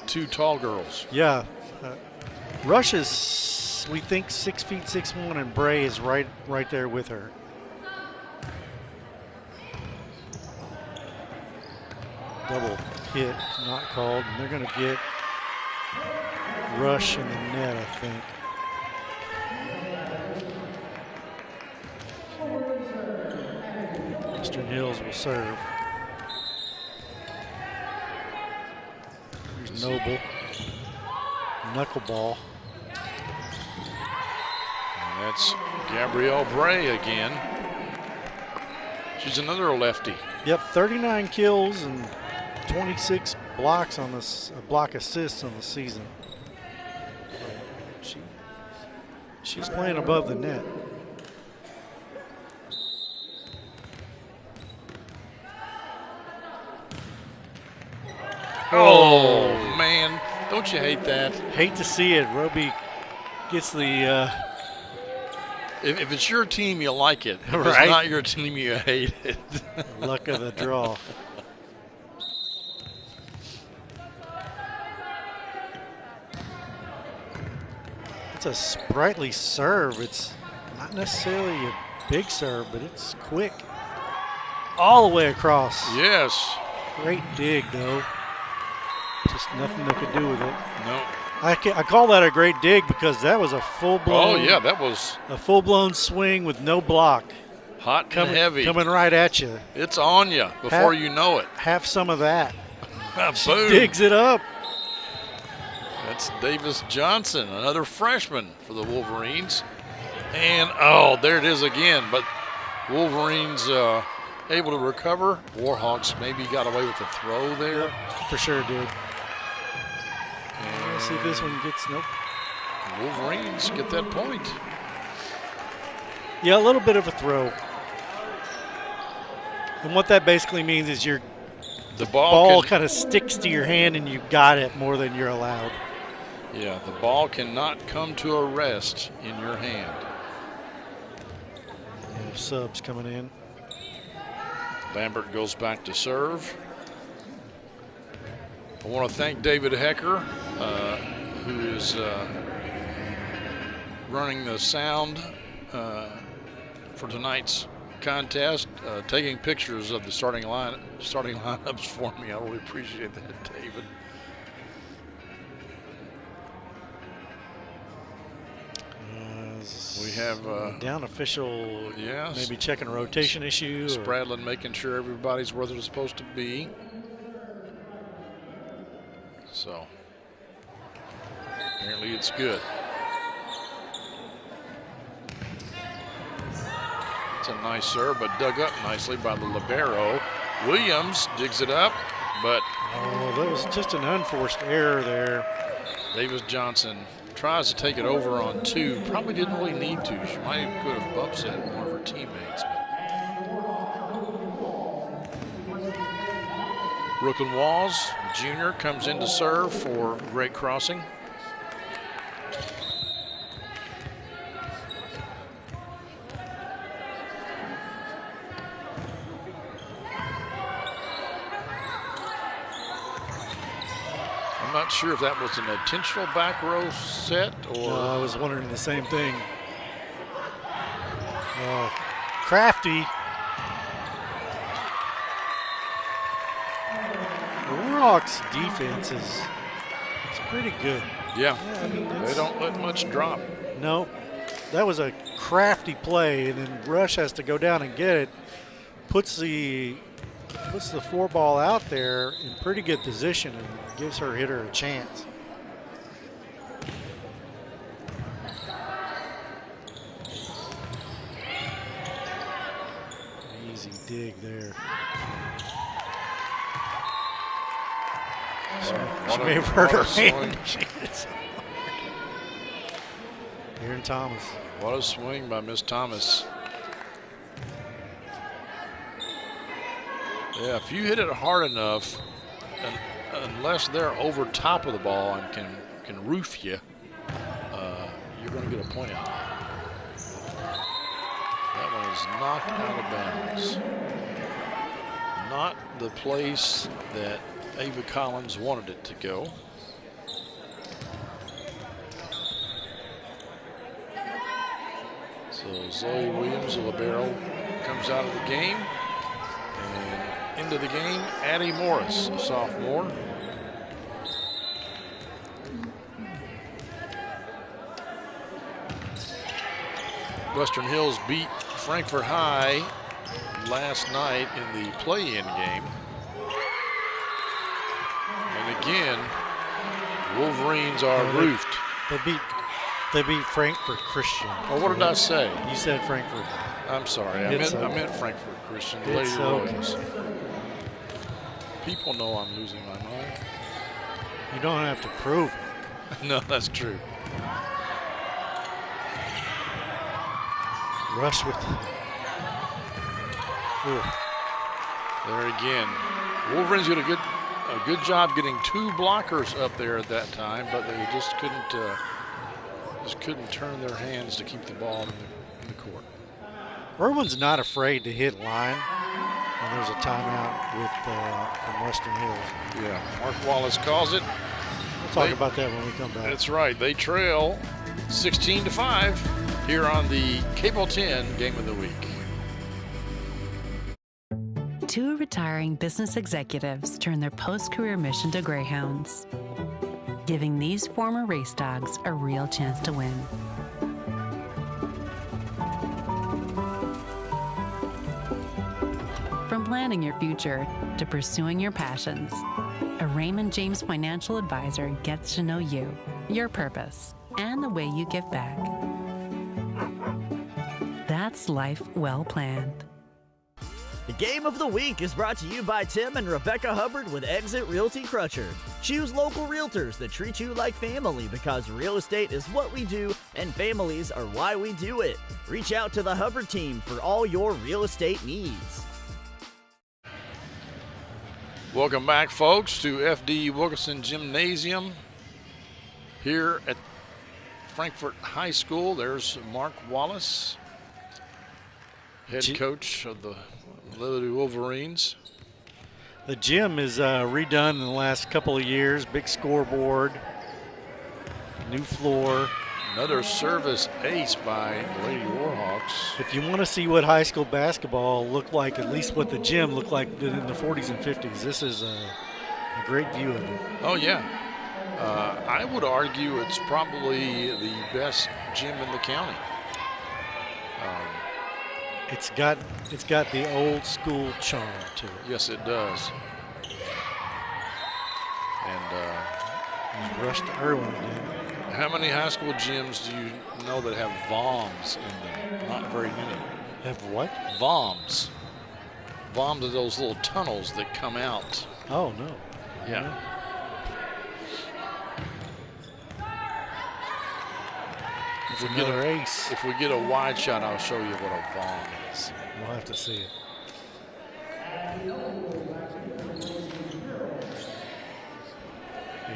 2 tall girls. Yeah. Rush is, we think, 6 feet 6'1", and Bray is right there with her. double hit, not called, and they're going to get Rush in the net, I think. Western Hills will serve. Here's Noble. Knuckleball. And that's Gabrielle Bray again. She's another lefty. Yep, 39 kills and 26 blocks on this, block assists on the season. She's playing above the net. Oh, man. Don't you hate that? Hate to see it. Roby gets the... If it's your team, you like it. If Right. it's not your team, you hate it. luck of the draw. It's a sprightly serve. It's not necessarily a big serve, but it's quick. All the way across. Yes. Great dig, though. Just nothing they could do with it. No. I call that a great dig because that was a full-blown. Oh, yeah, that was a full-blown swing with no block. hot and heavy. Coming right at you. It's on you before you know it. Have some of that. Boom. Digs it up. That's Davis Johnson, another freshman for the Wolverines. And, oh, there it is again. But Wolverines able to recover. Warhawks maybe got away with the throw there. For sure did. Let's see if this one gets, nope. Wolverines get that point. Yeah, a little bit of a throw. And what that basically means is the ball kind of sticks to your hand and you got it more than you're allowed. Yeah, the ball cannot come to a rest in your hand. Subs coming in. Lambert goes back to serve. I want to thank David Hecker, who is running the sound for tonight's contest, taking pictures of the starting lineups for me. I really appreciate that, David. We have down official, yes, maybe checking a rotation issue. Spradlin making sure everybody's where they're supposed to be. So apparently it's good. It's a nice serve, but dug up nicely by the libero. Williams digs it up, but that was just an unforced error there. Davis Johnson tries to take it over on two. Probably didn't really need to. She might have could have upset one of her teammates. Brooklyn Walls, junior, comes in to serve for Great Crossing. I'm not sure if that was an intentional back row set or. I was wondering the same thing. Crafty. The Warhawks defense is pretty good. Yeah, I mean, they don't let much drop. No, that was a crafty play, and then Rush has to go down and get it. Puts the four ball out there in pretty good position and gives her hitter a chance. Easy dig there. She may have hurt her hand. Aaron Thomas. What a swing by Miss Thomas. Yeah, if you hit it hard enough, unless they're over top of the ball and can roof you, you're going to get a point out. That one is knocked out of bounds. Not the place that Ava Collins wanted it to go. So Zoe Williams, the libero, comes out of the game. And into the game, Addie Morris, a sophomore. Western Hills beat Frankfort High last night in the play-in game. And again, Wolverines are roofed. They beat Frankfort Christian. Oh, what did I say? You said Frankfort. I'm sorry. I meant Frankfort Christian. Lady Royals. People know I'm losing my mind. You don't have to prove it. No, that's true. Rush with. Ooh. There again. Wolverines did a good job getting 2 blockers up there at that time, but they just couldn't turn their hands to keep the ball in the court. Irwin's not afraid to hit line when there's a timeout from Western Hills. Yeah, Mark Wallace calls it. We'll talk about that when we come back. That's right. They trail 16-5 here on the Cable 10 Game of the Week. 2 retiring business executives turn their post-career mission to greyhounds, giving these former race dogs a real chance to win. From planning your future to pursuing your passions, a Raymond James financial advisor gets to know you, your purpose, and the way you give back. That's life well planned. The Game of the Week is brought to you by Tim and Rebecca Hubbard with Exit Realty Crutcher. Choose local realtors that treat you like family because real estate is what we do and families are why we do it. Reach out to the Hubbard team for all your real estate needs. Welcome back, folks, to FD Wilkerson Gymnasium here at Frankfort High School. There's Mark Wallace, head coach of the Lily Wolverines. The gym is redone in the last couple of years. Big scoreboard, new floor. Another service ace by Lady Warhawks. If you want to see what high school basketball looked like, at least what the gym looked like in the 40s and 50s, this is a great view of it. Oh, yeah. I would argue it's probably the best gym in the county. It's got the old school charm to it. Yes, it does. And rushed Irwin again. How many high school gyms do you know that have VOMs in them? Not very many. Have what? VOMs. VOMs are those little tunnels that come out. Oh, no. Yeah. If we get a wide shot, I'll show you what a VOM is. We'll have to see it.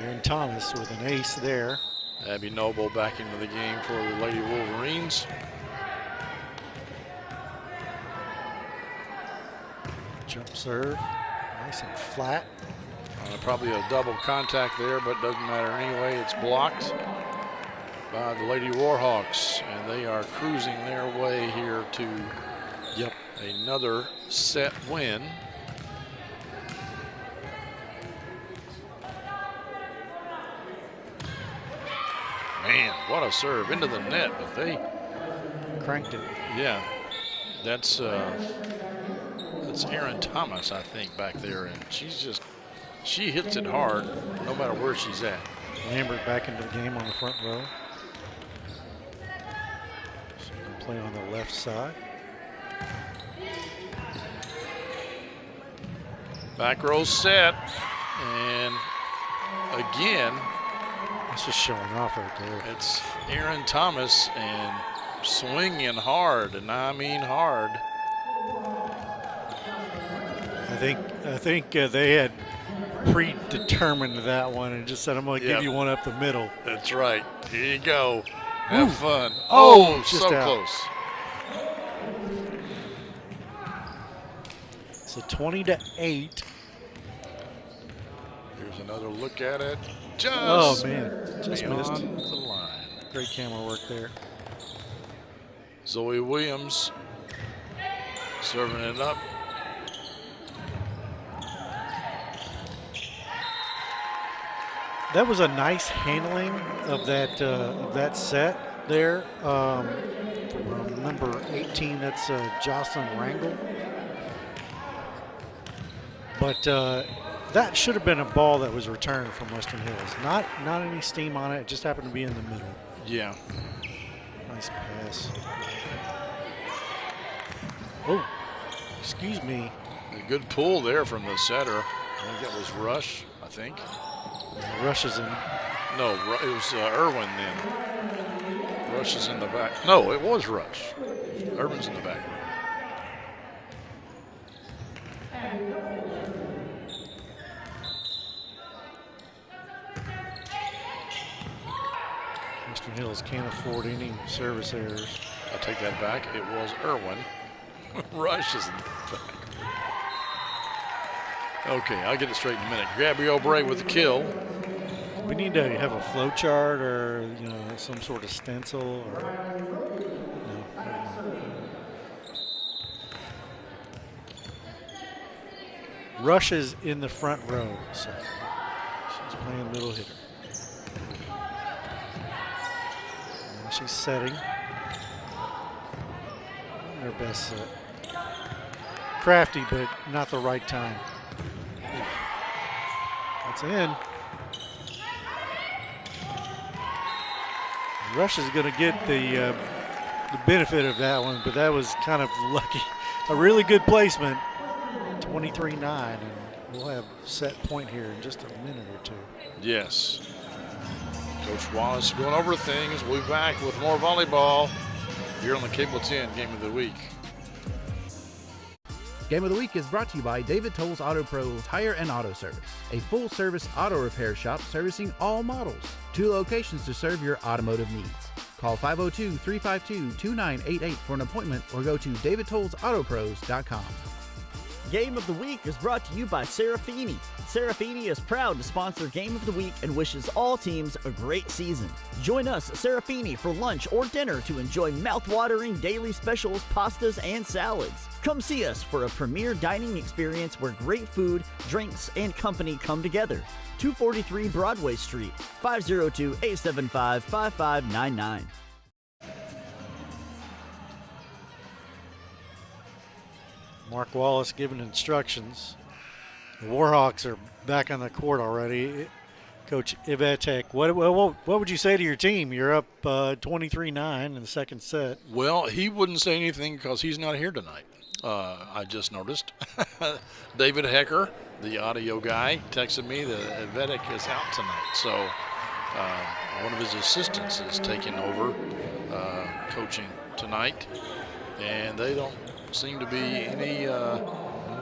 Aaron Thomas with an ace there. Abby Noble back into the game for the Lady Wolverines. Jump serve, nice and flat. Probably a double contact there, but doesn't matter anyway. It's blocked by the Lady Warhawks, and they are cruising their way here to another set win. Man, what a serve into the net, but they cranked it. Yeah, that's Erin Thomas, I think, back there, and she hits it hard no matter where she's at. Lambert back into the game on the front row. She's going to play on the left side. Back row set, and again, it's just showing off right there. It's Erin Thomas and swinging hard, and I mean hard. I think they had predetermined that one and just said, I'm going to give you one up the middle. That's right. Here you go. Have fun. Oh, so out. Close. So 20-8. Here's another look at it. Just missed the line. Great camera work there. Zoe Williams serving it up. That was a nice handling of that set there. From number 18, that's Jocelyn Rangel. But that should have been a ball that was returned from Western Hills. Not any steam on it. It just happened to be in the middle. Yeah. Nice pass. Oh, excuse me. A good pull there from the setter. I think that was Rush, I think. Rush is in. No, it was Irwin then. Rush is in the back. No, it was Rush. Irwin's in the back. Western Hills can't afford any service errors. I take that back. It was Irwin. Rush is in the back. Okay, I'll get it straight in a minute. Gabby O'Bray with the kill. We need to have a flow chart or some sort of stencil or no. Rush is in the front row, so she's playing middle hitter. And she's setting her best set. Crafty, but not the right time. That's in. Rush is going to get the benefit of that one, but that was kind of lucky. A really good placement, 23-9, and we'll have set point here in just a minute or two. Yes. Coach Wallace going over things. We'll be back with more volleyball here on the Cable 10 Game of the Week. Game of the Week is brought to you by David Tolles Auto Pro Tire and Auto Service, a full-service auto repair shop servicing all models. 2 locations to serve your automotive needs. Call 502-352-2988 for an appointment or go to davidtollsautopros.com. Game of the Week is brought to you by Serafini. Serafini is proud to sponsor Game of the Week and wishes all teams a great season. Join us at Serafini for lunch or dinner to enjoy mouth-watering daily specials, pastas, and salads. Come see us for a premier dining experience where great food, drinks, and company come together. 243 Broadway Street, 502-875-5599. Mark Wallace giving instructions. The Warhawks are back on the court already. Coach Ivetek, what would you say to your team? You're up 23-9 in the second set. Well, he wouldn't say anything because he's not here tonight. I just noticed. David Hecker, the audio guy, texted me that Ivetek is out tonight. So one of his assistants is taking over coaching tonight. And they don't seem to be any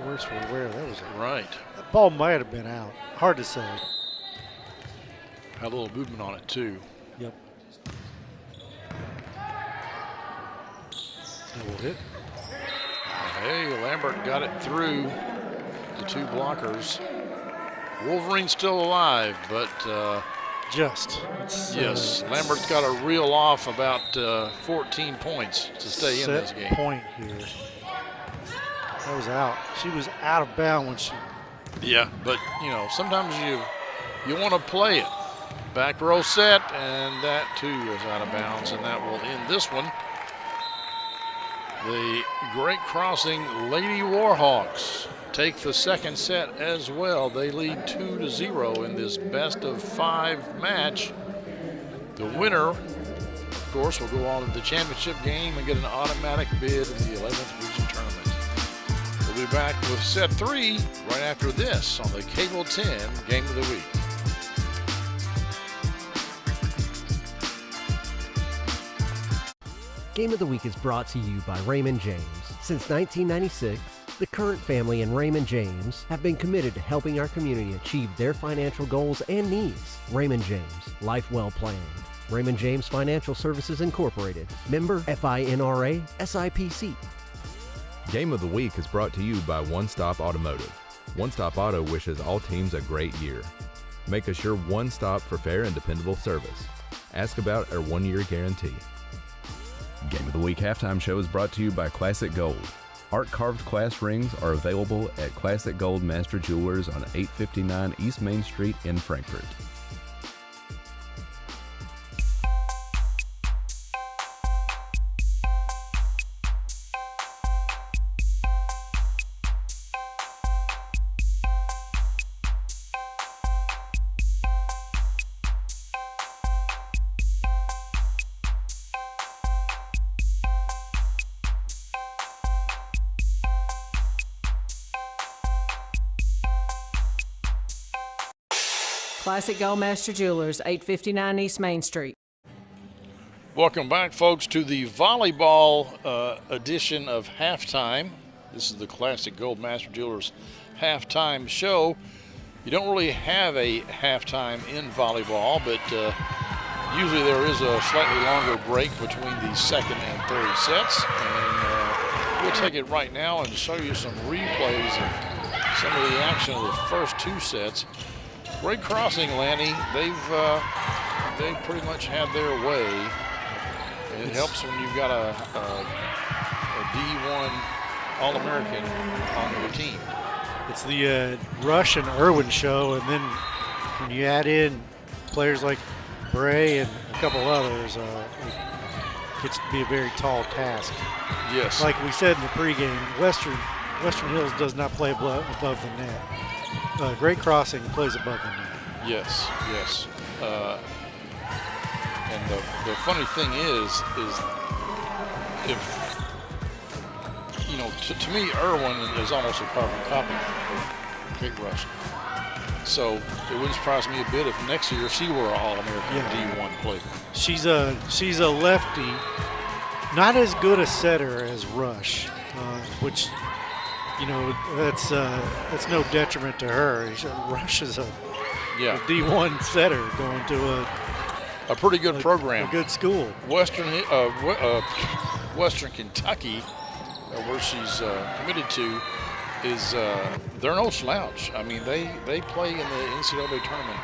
worse for wear. That was right. That ball might have been out. Hard to say. Had a little movement on it too. Yep. Double hit. Hey, Lambert got it through the 2 blockers. Wolverine's still alive, but yes, Lambert's got to reel off about 14 points to stay in this game. Point here. That was out. She was out of bounds when she. Yeah, but sometimes you want to play it. Back row set, and that too is out of bounds, and that will end this one. The Great Crossing Lady Warhawks take the second set as well. They lead 2-0 in this best-of-5 match. The winner, of course, will go on to the championship game and get an automatic bid in the 11th region tournament. We'll be back with set 3 right after this on the Cable 10 Game of the Week. Game of the Week is brought to you by Raymond James. Since 1996, the Current family and Raymond James have been committed to helping our community achieve their financial goals and needs. Raymond James, life well planned. Raymond James Financial Services Incorporated, member FINRA SIPC. Game of the Week is brought to you by One Stop Automotive. One Stop Auto wishes all teams a great year. Make us your one stop for fair and dependable service. Ask about our 1-year guarantee. Game of the Week halftime show is brought to you by Classic Gold. Art-carved class rings are available at Classic Gold Master Jewelers on 859 East Main Street in Frankfort. Classic Goldmaster Jewelers, 859 East Main Street. Welcome back, folks, to the volleyball edition of Halftime. This is the Classic Goldmaster Jewelers halftime show. You don't really have a halftime in volleyball, but usually there is a slightly longer break between the second and third sets. And we'll take it right now and show you some replays of some of the action of the first two sets. Great crossing, Lanny. They've pretty much had their way. It helps when you've got a D1 All-American on your team. It's the Rush and Irwin show, and then when you add in players like Bray and a couple others, it gets to be a very tall task. Yes. Like we said in the pregame, Western Hills does not play above the net. Great crossing plays above the net. Yes, yes. And the funny thing is if, you know, to me, Irwin is almost a carbon copy of Kate Rush. So it wouldn't surprise me a bit if next year she were an All-American D1 player. She's a lefty, not as good a setter as Rush, which, you know, that's no detriment to her. Rush is a D1 setter going to a pretty good program, a good school. Western Kentucky, where she's committed to, is they're no slouch. I mean, they play in the NCAA tournament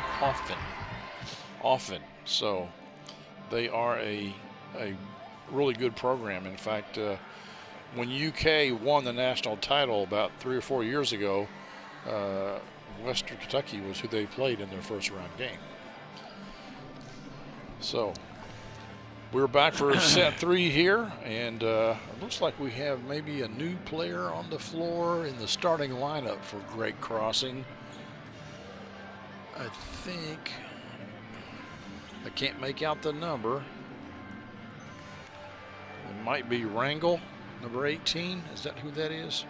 often. So they are a really good program. In fact, when UK won the national title about 3 or 4 years ago, Western Kentucky was who they played in their first round game. So we're back for set 3 here, and it looks like we have maybe a new player on the floor in the starting lineup for great crossing. I think, I can't make out the number. It might be Rangel, number 18. Is that who that is?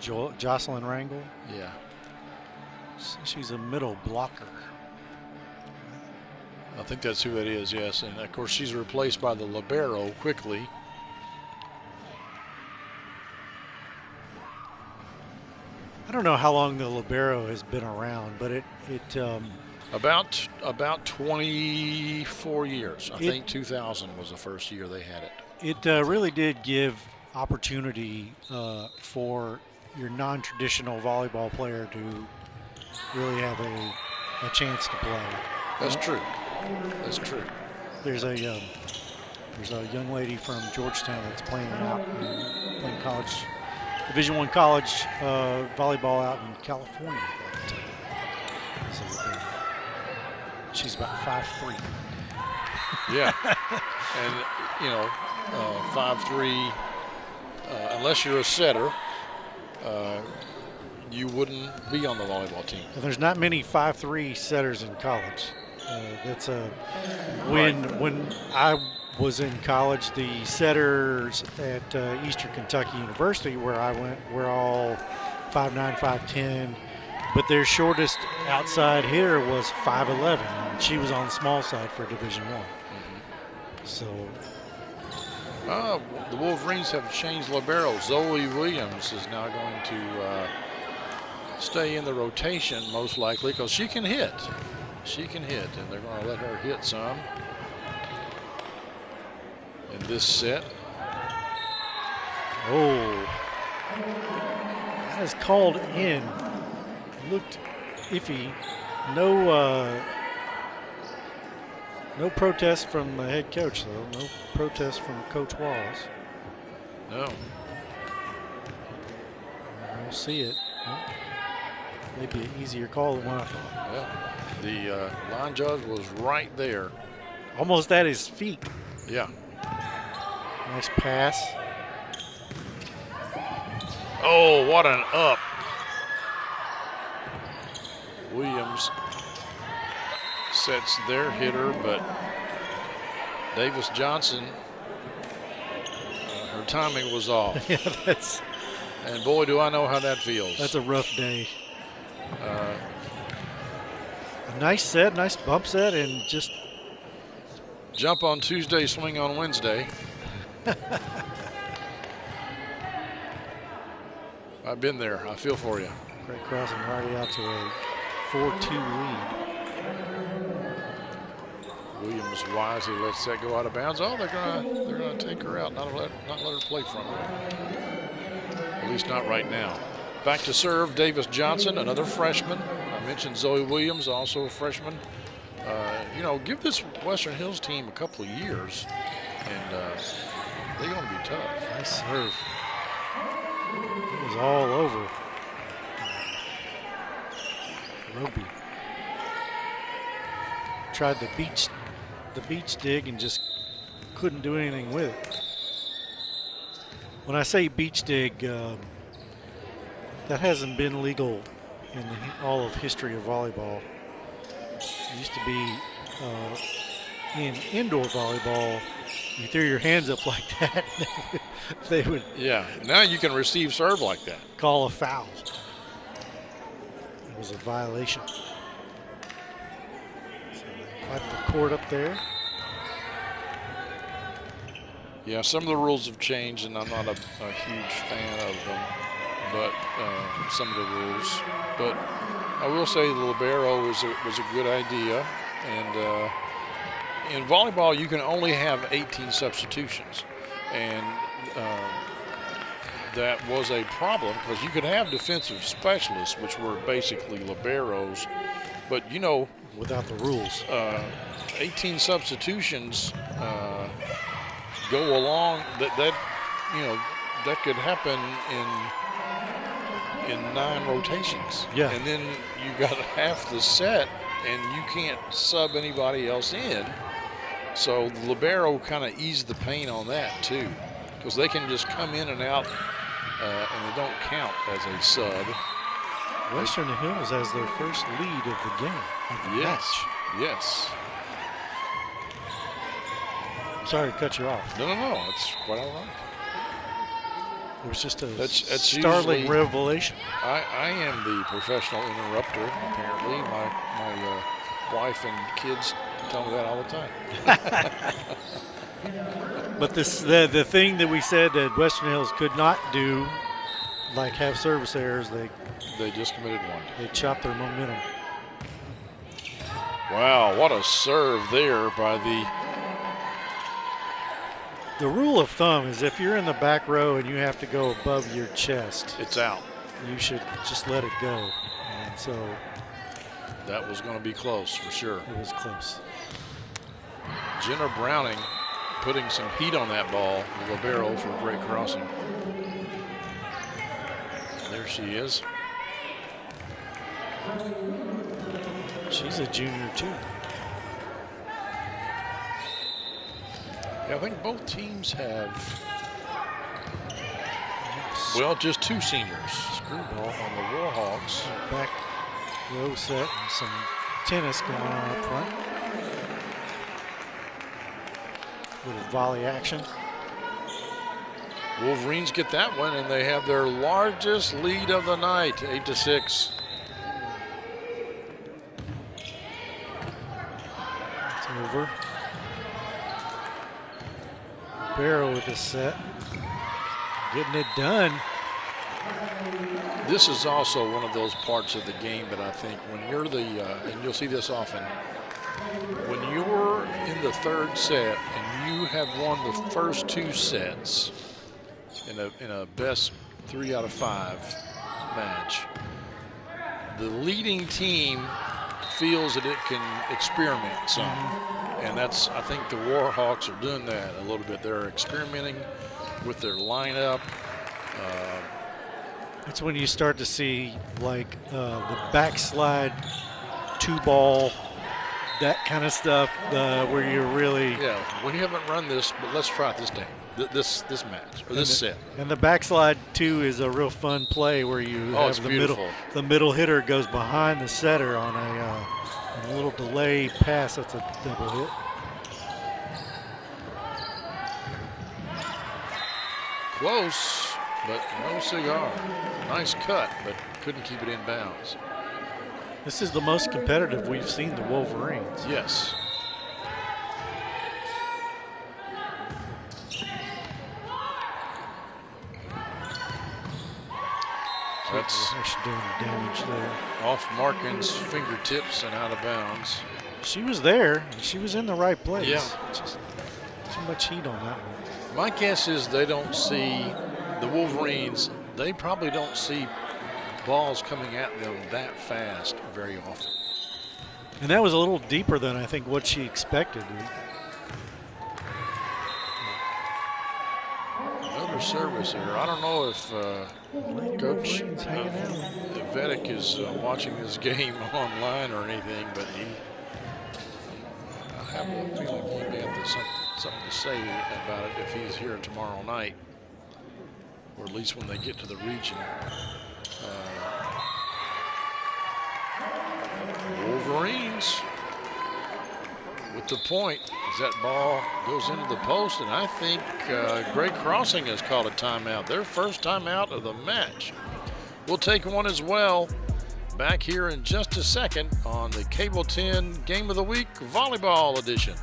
Jocelyn Rangel? Yeah. She's a middle blocker. I think that's who it is, yes. And, of course, she's replaced by the libero quickly. I don't know how long the libero has been around, but it about 24 years. I think 2000 was the first year they had it. It really did give opportunity for your non-traditional volleyball player to really have a chance to play. That's true. That's true. There's a young lady from Georgetown that's playing college, Division I college volleyball out in California. She's about 5'3". Yeah, and you know, 5'3", unless you're a setter, you wouldn't be on the volleyball team. And there's not many 5'3" setters in college. When I was in college, the setters at Eastern Kentucky University, where I went, were all 5'9", 5'10", but their shortest outside hitter was 5'11", and she was on the small side for Division I. So the Wolverines have changed libero. Zoe Williams is now going to stay in the rotation, most likely, because she can hit. She can hit, and they're going to let her hit some in this set. Oh, that is called in. Looked iffy. No protest from the head coach, though. No protest from Coach Wallace. No. We'll see it. Maybe an easier call than what I thought. Yeah. The line judge was right there. Almost at his feet. Yeah. Nice pass. Oh, what an up. Williams sets their hitter, but Davis Johnson, her timing was off. Yeah, that's. And boy, do I know how that feels. That's a rough day. A nice set, nice bump set, and just jump on Tuesday, swing on Wednesday. I've been there. I feel for you. Great crossing already out to a 4-2 lead. Williams wisely lets that go out of bounds. Oh, they're gonna take her out, not let her play from her. At least not right now. Back to serve, Davis Johnson, another freshman. I mentioned Zoe Williams, also a freshman. You know, give this Western Hills team a couple of years, and they're going to be tough. Nice serve. It was all over. Roby tried the beach dig and just couldn't do anything with it. When I say beach dig, that hasn't been legal in all of history of volleyball. It used to be in indoor volleyball, you threw your hands up like that, they would. Yeah, now you can receive serve like that. Call a foul. It was a violation. So they wipe the court up there. Yeah, some of the rules have changed, and I'm not a huge fan of them, but some of the rules. But I will say the libero was a good idea, and in volleyball you can only have 18 substitutions, and that was a problem because you could have defensive specialists, which were basically liberos, but you know, without the rules, 18 substitutions go along. That you know, that could happen in 9 rotations. Yeah, and then you got half the set, and you can't sub anybody else in. So the libero kind of eased the pain on that too, because they can just come in and out, and they don't count as a sub. Western Hills has their first lead of the game. Of the match. Yes. Sorry to cut you off. No, it's quite all right. It was just a that's startling revelation. I am the professional interrupter, apparently. My wife and kids tell me that all the time. But the thing that we said that Western Hills could not do, like have service errors, they just committed one. They chopped their momentum. Wow, what a serve there by The rule of thumb is if you're in the back row and you have to go above your chest, it's out. You should just let it go. And so that was going to be close for sure. It was close. Jenna Browning putting some heat on that ball, the libero, for a great crossing. There she is. She's a junior too. Yeah, I think both teams have, well, just 2 seniors. Screwball on the Warhawks. Back row set and some tennis going on up front. Little volley action. Wolverines get that one, and they have their largest lead of the night, 8-6. It's over. Barrow with the set. Getting it done. This is also one of those parts of the game that I think when you're and you'll see this often, when you're in the 3rd set and you have won the first 2 sets in a best 3 out of 5 match, the leading team feels that it can experiment some. And that's, I think the Warhawks are doing that a little bit. They're experimenting with their lineup. It's when you start to see like the backslide 2-ball, that kind of stuff, where you're really. Yeah, we haven't run this, but let's try it this day, this match, or this set. And the backslide 2 is a real fun play where you have the middle hitter goes behind the setter on a little delay pass. That's a double hit. Close, but no cigar. Nice cut, but couldn't keep it in bounds. This is the most competitive we've seen the Wolverines. Yes. That's doing damage there. Off Markin's fingertips and out of bounds. She was there. She was in the right place. Yeah. Just too much heat on that one. My guess is they don't see the Wolverines. They probably don't see balls coming at them that fast very often. And that was a little deeper than I think what she expected. Another service here. I don't know if Coach Vedic is watching this game online or anything, but I have a feeling he may have something to say about it if he's here tomorrow night, or at least when they get to the region. Wolverines with the point as that ball goes into the post, and I think Great Crossing has called a timeout. Their first timeout of the match. We'll take one as well. Back here in just a second on the Cable 10 Game of the Week Volleyball Edition.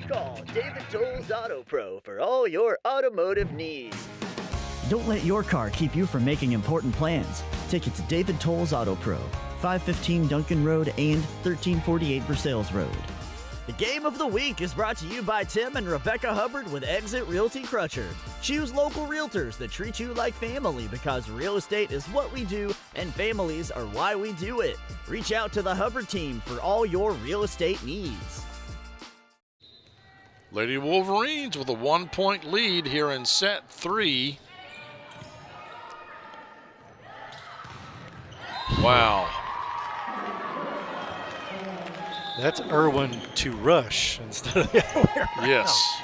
Call David Tolles Auto Pro for all your automotive needs. Don't let your car keep you from making important plans. Take it to David Tolles Auto Pro, 515 Duncan Road and 1348 Versailles Road. The Game of the Week is brought to you by Tim and Rebecca Hubbard with Exit Realty Crutcher. Choose local realtors that treat you like family because real estate is what we do and families are why we do it. Reach out to the Hubbard team for all your real estate needs. Lady Wolverines with a 1-point lead here in set 3. Wow. That's Irwin to rush instead of the other way around. Yes.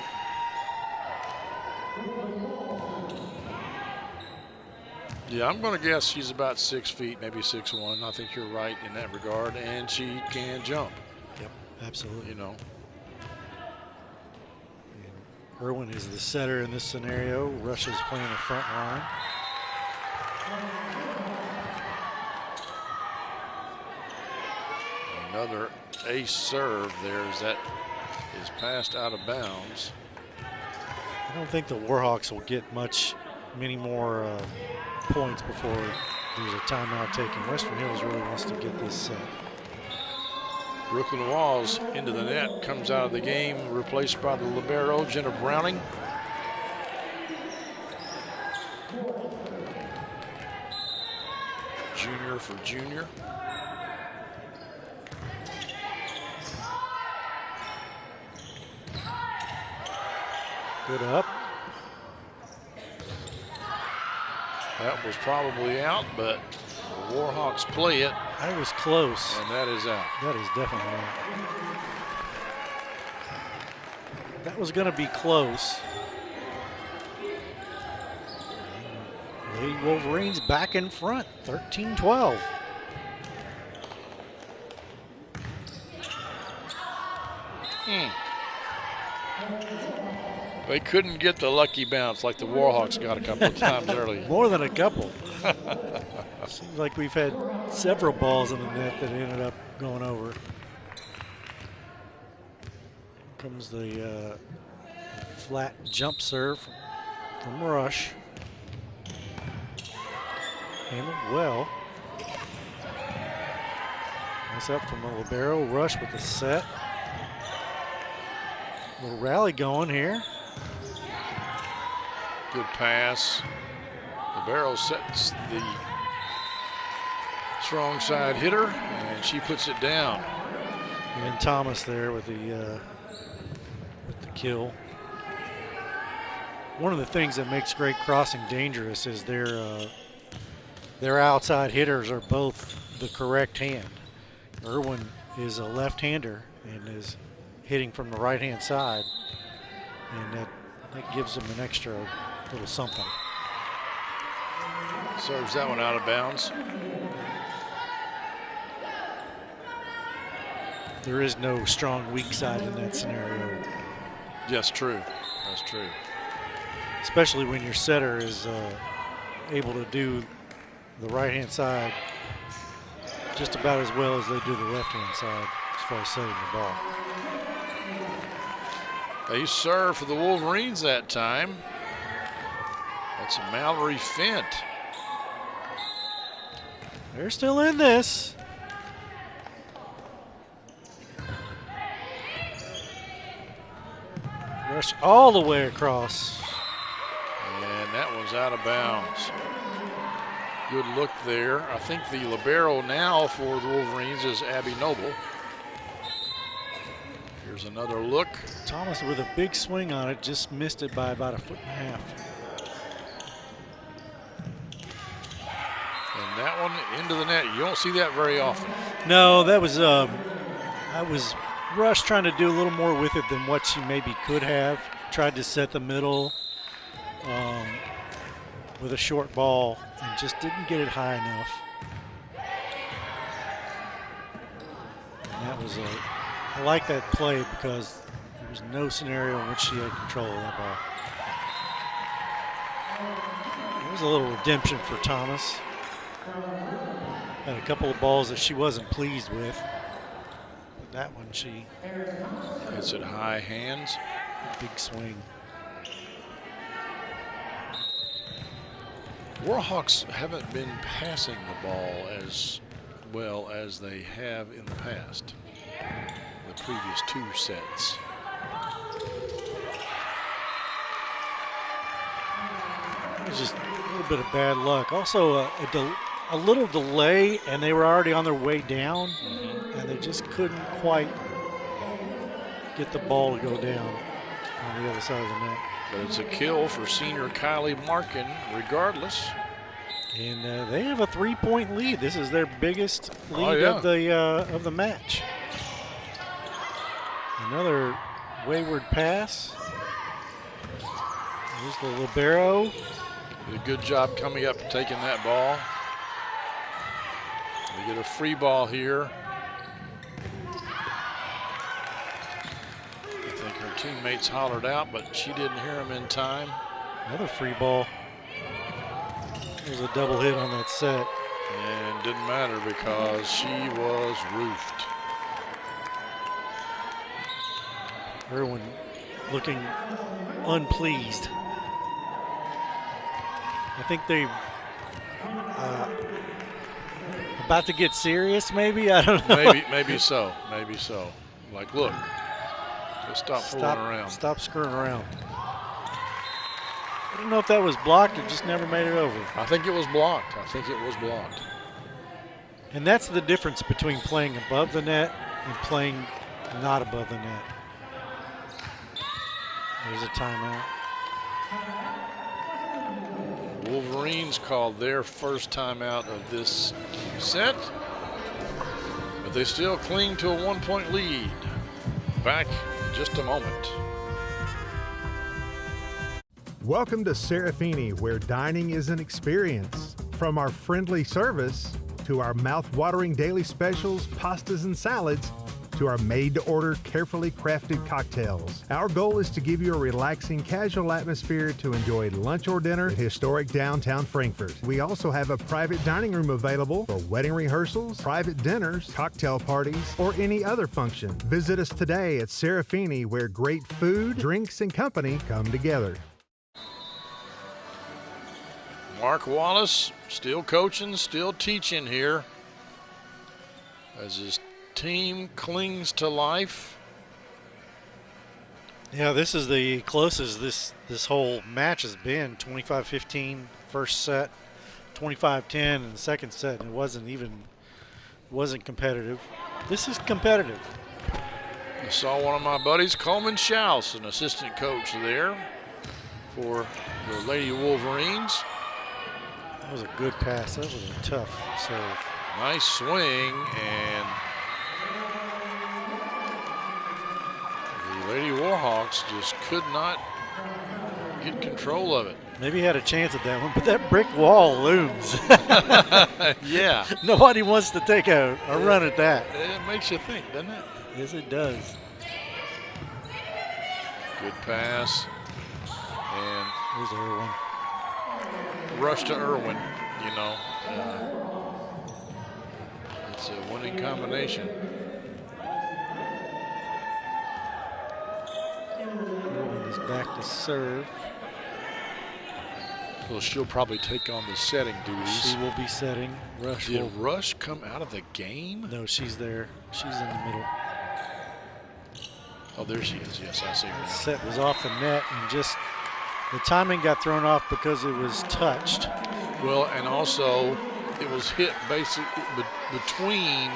Yeah, I'm going to guess she's about 6 feet, maybe 6'1". I think you're right in that regard, and she can jump. Yep, absolutely. You know. And Irwin is the setter in this scenario. Rush is playing the front line. Another ace serve there as that is passed out of bounds. I don't think the Warhawks will get many more points before there's a timeout taken. Western Hills really wants to get this set. Brooklyn Walls into the net, comes out of the game, replaced by the libero, Jenna Browning. Junior for junior. Good up. That was probably out, but the Warhawks play it. That was close. And that is out. That is definitely out. That was going to be close. Lady Wolverines back in front, 13-12. They couldn't get the lucky bounce like the Warhawks got a couple of times early. More than a couple. Seems like we've had several balls in the net that ended up going over. Here comes the flat jump serve from Rush. Handled well. Nice up from the libero. Rush with the set. Little rally going here. Good pass. Libero sets the strong side hitter, and she puts it down. And Thomas there with the kill. One of the things that makes Great Crossing dangerous is their outside hitters are both the correct hand. Irwin is a left-hander and is hitting from the right-hand side, and that gives them an extra little something. Serves that one out of bounds. There is no strong weak side in that scenario. Yes, true. That's true. Especially when your setter is able to do the right-hand side just about as well as they do the left-hand side as far as setting the ball. They serve for the Wolverines that time. That's a Mallory Fint. They're still in this. Rush all the way across. And that one's out of bounds. Good look there. I think the libero now for the Wolverines is Abby Noble. Here's another look. Thomas with a big swing on it, just missed it by about 1.5 feet. And that one into the net. You don't see that very often. No, that was I was Rush trying to do a little more with it than what she maybe could have. Tried to set the middle with a short ball and just didn't get it high enough. And that was I like that play because there was no scenario in which she had control of that ball. There was a little redemption for Thomas. Had a couple of balls that she wasn't pleased with. But that one she hits it high hands. Big swing. Warhawks haven't been passing the ball as well as they have in the past. The previous 2 sets. It was just a little bit of bad luck. Also a little delay and they were already on their way down and they just couldn't quite get the ball to go down on the other side of the net. But it's a kill for senior Kylie Markin regardless. And they have a 3-point lead. This is their biggest lead of the match. Another wayward pass. There's the libero. Did a good job coming up and taking that ball. They get a free ball here. I think her teammates hollered out, but she didn't hear them in time. Another free ball. It was a double hit on that set. And didn't matter because she was roofed. Irwin looking unpleased. I think they're about to get serious, maybe? I don't know. Maybe so. Maybe so. Like, look, just stop fooling around. Stop screwing around. I don't know if that was blocked or just never made it over. I think it was blocked. And that's the difference between playing above the net and playing not above the net. There's a timeout. Wolverines called their first timeout of this set, but they still cling to a 1-point lead. Back in just a moment. Welcome to Serafini, where dining is an experience. From our friendly service to our mouth-watering daily specials, pastas and salads, to our made-to-order, carefully crafted cocktails. Our goal is to give you a relaxing, casual atmosphere to enjoy lunch or dinner in historic downtown Frankfort. We also have a private dining room available for wedding rehearsals, private dinners, cocktail parties, or any other function. Visit us today at Serafini, where great food, drinks, and company come together. Mark Wallace still coaching, still teaching here as his team clings to life. Yeah, this is the closest this whole match has been. 25-15 first set, 25-10 in the second set, and it wasn't competitive. This is competitive. I saw one of my buddies, Coleman Schaus, an assistant coach there for the Lady Wolverines. That was a good pass. That was a tough serve. Nice swing, and the Lady Warhawks just could not get control of it. Maybe he had a chance at that one, but that brick wall looms. Yeah. Nobody wants to take a run at that. It makes you think, doesn't it? Yes, it does. Good pass. And there's Irwin. Rush to Irwin, you know. It's a winning combination. Irwin is back to serve. Well, she'll probably take on the setting duties. She will be setting. Rush Did will. Rush come out of the game? No, she's there. She's in the middle. Oh, there she is. Yes, I see her now. Set was off the net, and just the timing got thrown off because it was touched. Well, and also it was hit basically between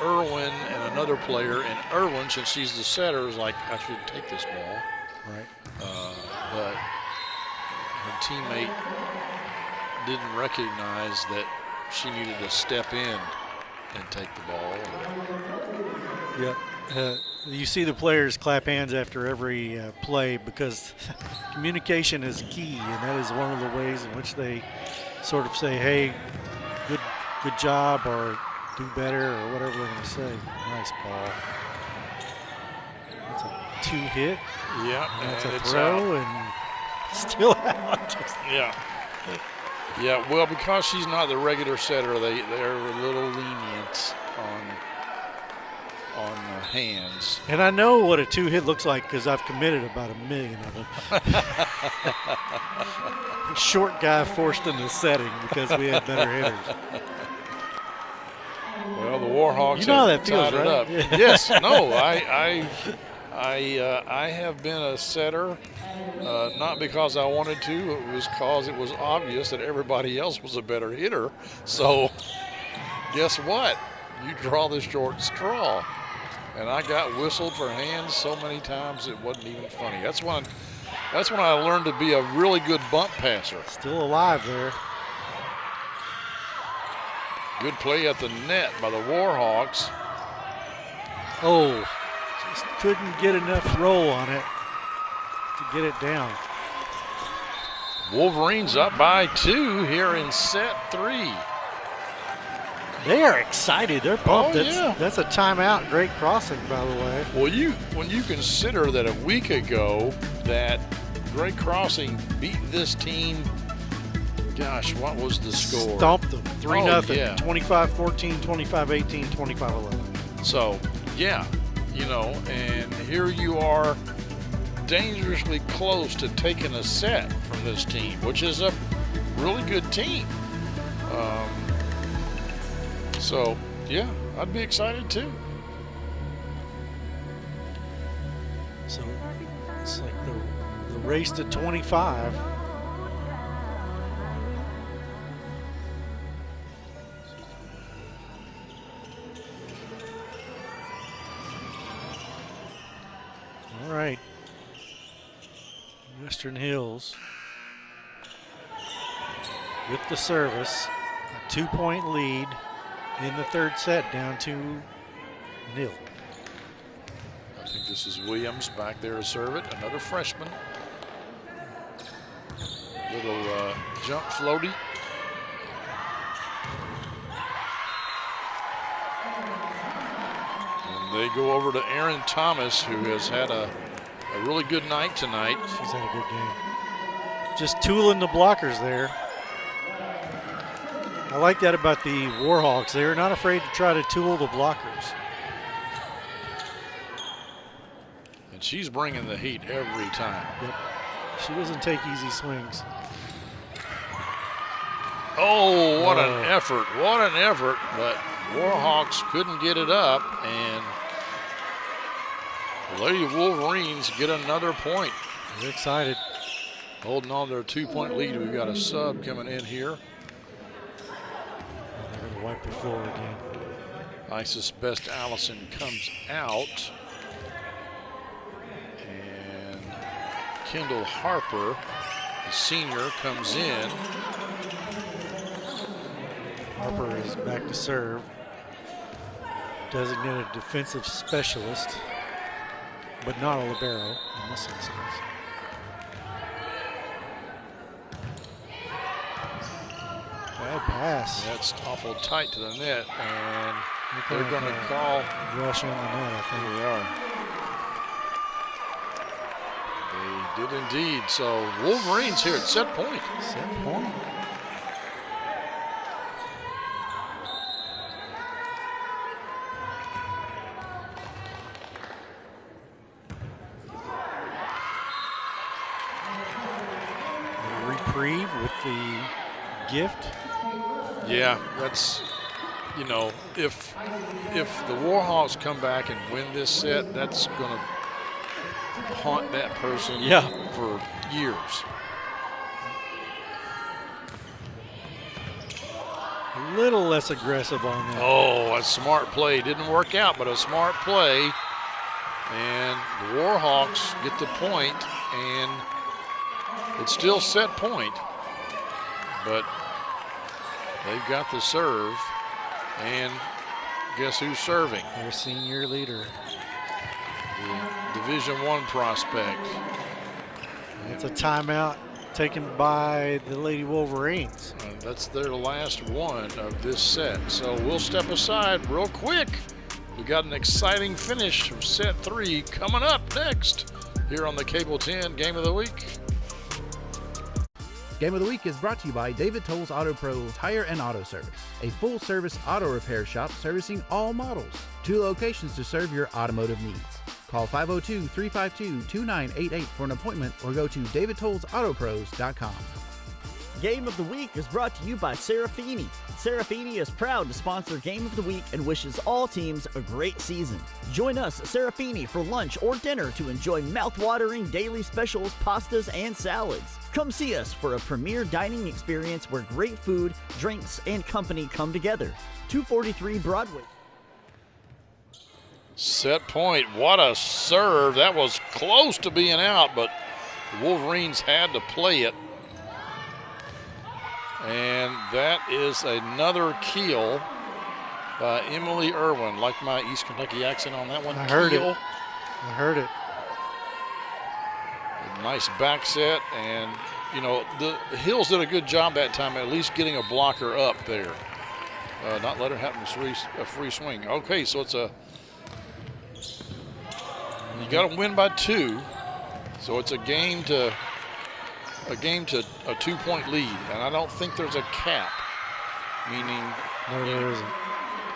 Irwin and another player, and Irwin, since she's the setter, is like, I should take this ball. Right. But her teammate didn't recognize that she needed to step in and take the ball. Yep. You see the players clap hands after every play because communication is key, and that is one of the ways in which they sort of say, hey, good job, or do better, or whatever they're going to say. Nice ball. That's a 2-hit. Yeah. That's a it's throw, out. and still out. Yeah. Yeah, well, because she's not the regular setter, they're a little lenient on hands. And I know what a 2-hit looks like because I've committed about 1 million of them. Short guy forced into setting because we had better hitters. Well, the Warhawks you know how have that feels, tied right? it up. Yeah. Yes, no, I have been a setter, not because I wanted to, it was because it was obvious that everybody else was a better hitter. So guess what? You draw the short straw. And I got whistled for hands so many times it wasn't even funny. That's when I learned to be a really good bump passer. Still alive there. Good play at the net by the Warhawks. Oh, just couldn't get enough roll on it to get it down. Wolverines up by 2 here in set 3. They are excited. They're pumped. Oh, yeah. That's a timeout. Great crossing, by the way. Well, when you consider that a week ago that Great Crossing beat this team, gosh, what was the score? Stomped them. 3-0. Yeah. 25-14, 25-18, 25-11. So, yeah, you know, and here you are dangerously close to taking a set from this team, which is a really good team. So, yeah, I'd be excited too. So it's like the race to 25. All right. Western Hills with the service, a 2-point lead in the third set, down 2-0. I think this is Williams back there to serve it, another freshman. Little jump floaty. And they go over to Erin Thomas, who has had a really good night tonight. She's had a good game. Just tooling the blockers there. I like that about the Warhawks. They're not afraid to try to tool the blockers. And she's bringing the heat every time. Yep. She doesn't take easy swings. Oh, what an effort. What an effort. But Warhawks couldn't get it up, and the Lady Wolverines get another point. They're excited. Holding on to their 2-point lead. We've got a sub coming in here. They're going to wipe the floor again. Isis Best Allison comes out. And Kendall Harper, the senior, comes in. Harper is back to serve. Designated defensive specialist, but not a libero in this instance. Bad pass. That's awful tight to the net, and they're going to call rush on the net, I think. They did indeed. So Wolverines here at set point. Set point. Reprieve with the gift. Yeah, that's, you know, if the Warhawks come back and win this set, that's going to haunt that person for years. A little less aggressive on that. Oh, a smart play. Didn't work out, but a smart play. And the Warhawks get the point, and it's still set point, but they've got the serve, and guess who's serving? Their senior leader. The Division I prospect. It's a timeout taken by the Lady Wolverines. That's their last one of this set. So we'll step aside real quick. We got an exciting finish of set 3 coming up next here on the Cable 10 Game of the Week. Game of the Week is brought to you by David Tolles Auto Pro Tire and Auto Service, a full-service auto repair shop servicing all models. 2 locations to serve your automotive needs. Call 502-352-2988 for an appointment or go to davidtollsautopros.com. Game of the Week is brought to you by Serafini. Serafini is proud to sponsor Game of the Week and wishes all teams a great season. Join us at Serafini for lunch or dinner to enjoy mouth-watering daily specials, pastas, and salads. Come see us for a premier dining experience where great food, drinks, and company come together. 243 Broadway. Set point. What a serve. That was close to being out, but the Wolverines had to play it. And that is another keel by Emily Irwin. Like my East Kentucky accent on that one. I heard keel. it. I heard it. A nice back set, and you know the Hills did a good job that time, at least getting a blocker up there, not let her have a free swing. Okay, so it's you got to win by 2, so it's a game to a 2-point lead, and I don't think there's a cap, meaning no, there isn't.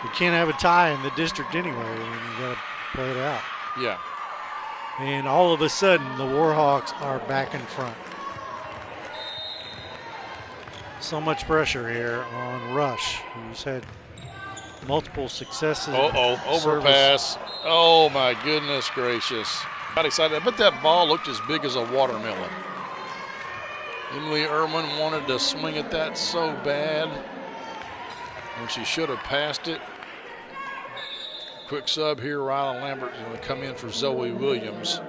You can't have a tie in the district anyway. I mean, you got to play it out. Yeah. And all of a sudden, the Warhawks are back in front. So much pressure here on Rush, who's had multiple successes. Overpass. Oh my goodness gracious. Got excited. I bet that ball looked as big as a watermelon. Emily Irwin wanted to swing at that so bad when she should have passed it. Quick sub here. Rylan Lambert is going to come in for Zoe Williams.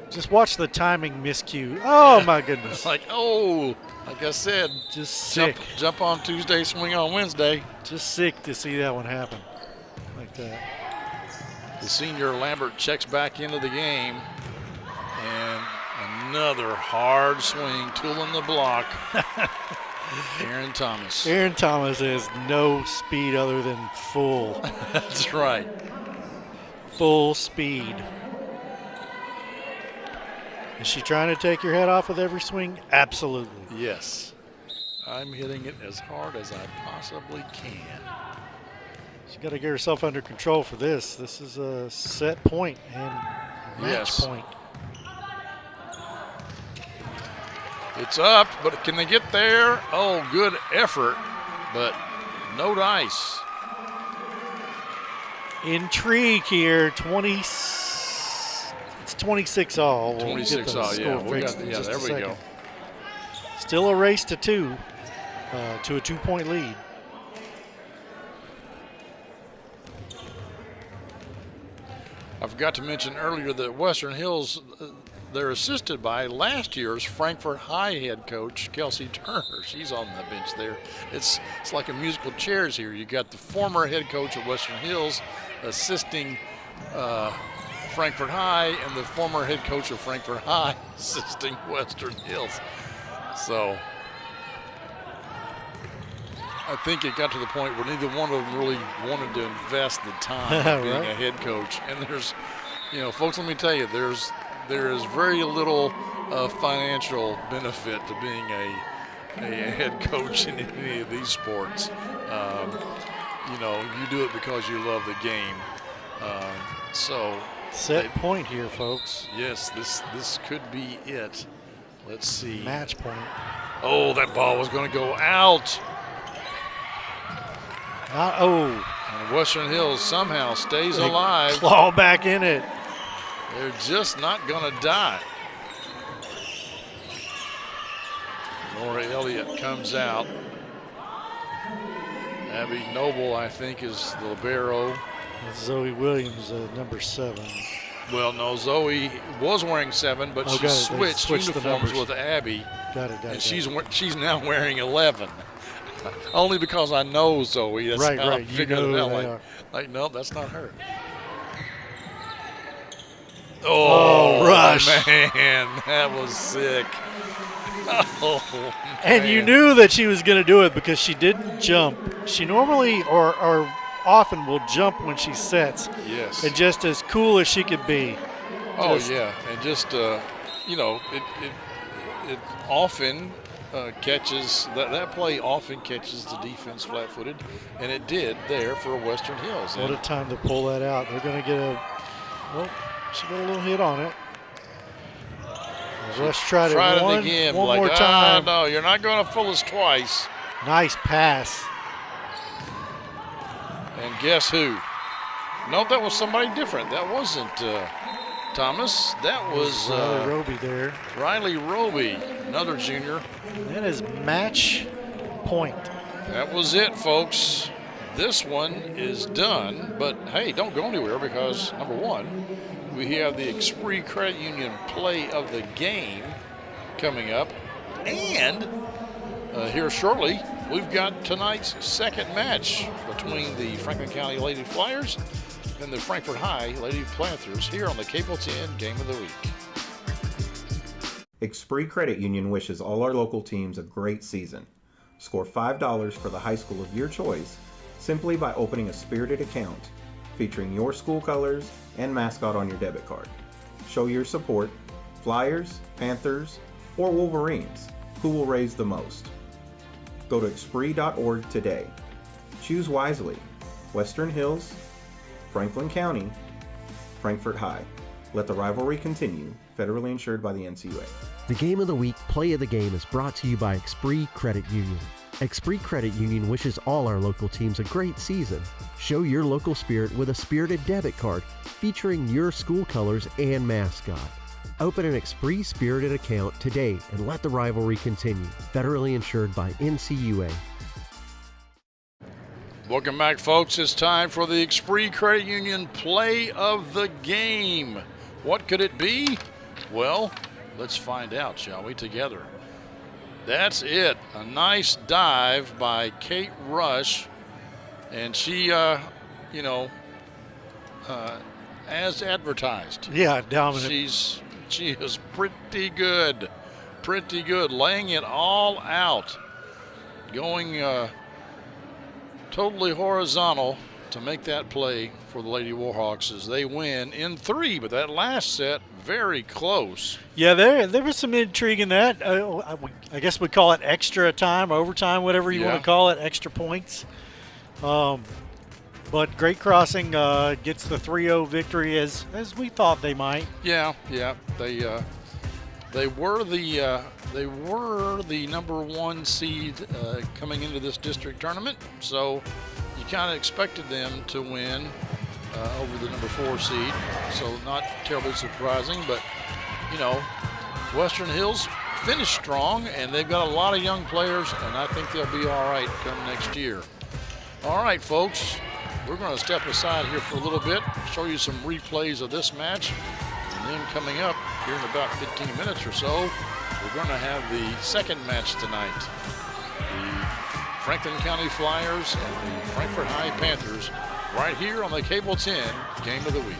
Just watch the timing miscue. Oh my goodness. Like I said, just sick. Jump on Tuesday, swing on Wednesday. Just sick to see that one happen like that. The senior Lambert checks back into the game, and another hard swing, tooling the block. Aaron Thomas. Aaron Thomas has no speed other than full. That's right. Full speed. Is she trying to take your head off with every swing? Absolutely. Yes. I'm hitting it as hard as I possibly can. She's got to get herself under control for this. This is a set point and match point. It's up, but can they get there? Oh, good effort, but no dice. Intrigue here, it's 26 all. 26 all, yeah. There we go. Still a race to 2, to a 2-point lead. I forgot to mention earlier that Western Hills, they're assisted by last year's Frankfort High head coach, Kelsey Turner. She's on the bench there. It's like a musical chairs here. You got the former head coach of Western Hills assisting Frankfort High, and the former head coach of Frankfort High assisting Western Hills. So I think it got to the point where neither one of them really wanted to invest the time of being a head coach. And there's, folks, let me tell you, there is very little financial benefit to being a head coach in any of these sports. You do it because you love the game. Set point here, folks. Yes, this could be it. Let's see. Match point. Oh, that ball was going to go out. And Western Hills somehow stays alive. Claw back in it. They're just not going to die. Laura Elliott comes out. Abby Noble, I think, is the libero. Zoe Williams, number 7. Well, no, Zoe was wearing 7, but she switched uniforms with Abby. Got it. And she's now wearing 11. Only because I know Zoe. That's how I figured it out. Like, no, that's not her. Oh, Rush. Man, that was sick. Oh, and you knew that she was going to do it because she didn't jump. She normally or often will jump when she sets. Yes. And just as cool as she could be. Oh, yeah. And just, it often catches, that play often catches the defense flat-footed, and it did there for Western Hills. What a time to pull that out. They're going to get she got a little hit on it. Let's try it again. One more time. No, you're not going to fool us twice. Nice pass. And guess who? No, that was somebody different. That wasn't Thomas. That was Riley Roby there. Riley Roby, another junior. And that is match point. That was it, folks. This one is done, but hey, don't go anywhere because, number one, we have the Esprit Credit Union play of the game coming up. And here shortly, we've got tonight's second match between the Franklin County Lady Flyers and the Frankfort High Lady Panthers here on the Cable 10 Game of the Week. Esprit Credit Union wishes all our local teams a great season. Score $5 for the high school of your choice simply by opening a spirited account featuring your school colors and mascot on your debit card. Show your support, Flyers, Panthers, or Wolverines. Who will raise the most? Go to Esprit.org today. Choose wisely. Western Hills, Franklin County, Frankfort High. Let the rivalry continue. Federally insured by the NCUA. The Game of the Week Play of the Game is brought to you by Esprit Credit Union. Esprit Credit Union wishes all our local teams a great season. Show your local spirit with a spirited debit card featuring your school colors and mascot. Open an Esprit spirited account today and let the rivalry continue. Federally insured by NCUA. Welcome back, folks. It's time for the Esprit Credit Union play of the game. What could it be? Well, let's find out, shall we, together. That's it. A nice dive by Kate Rush. And she, as advertised. Yeah, dominant. She is pretty good. Pretty good. Laying it all out. Going totally horizontal to make that play for the Lady Warhawks as they win in 3. But that last set, very close. Yeah, there was some intrigue in that. I guess we call it extra time, overtime, whatever you want to call it, extra points. But great crossing gets the 3-0 victory as we thought they might. Yeah. They were the number 1 seed coming into this district tournament, so you kind of expected them to win over the number 4 seed. So not terribly surprising, but Western Hills finished strong, and they've got a lot of young players, and I think they'll be all right come next year. All right, folks, we're going to step aside here for a little bit, show you some replays of this match, and then coming up here in about 15 minutes or so, we're going to have the second match tonight. The Franklin County Flyers and the Frankfort High Panthers right here on the Cable 10 Game of the Week.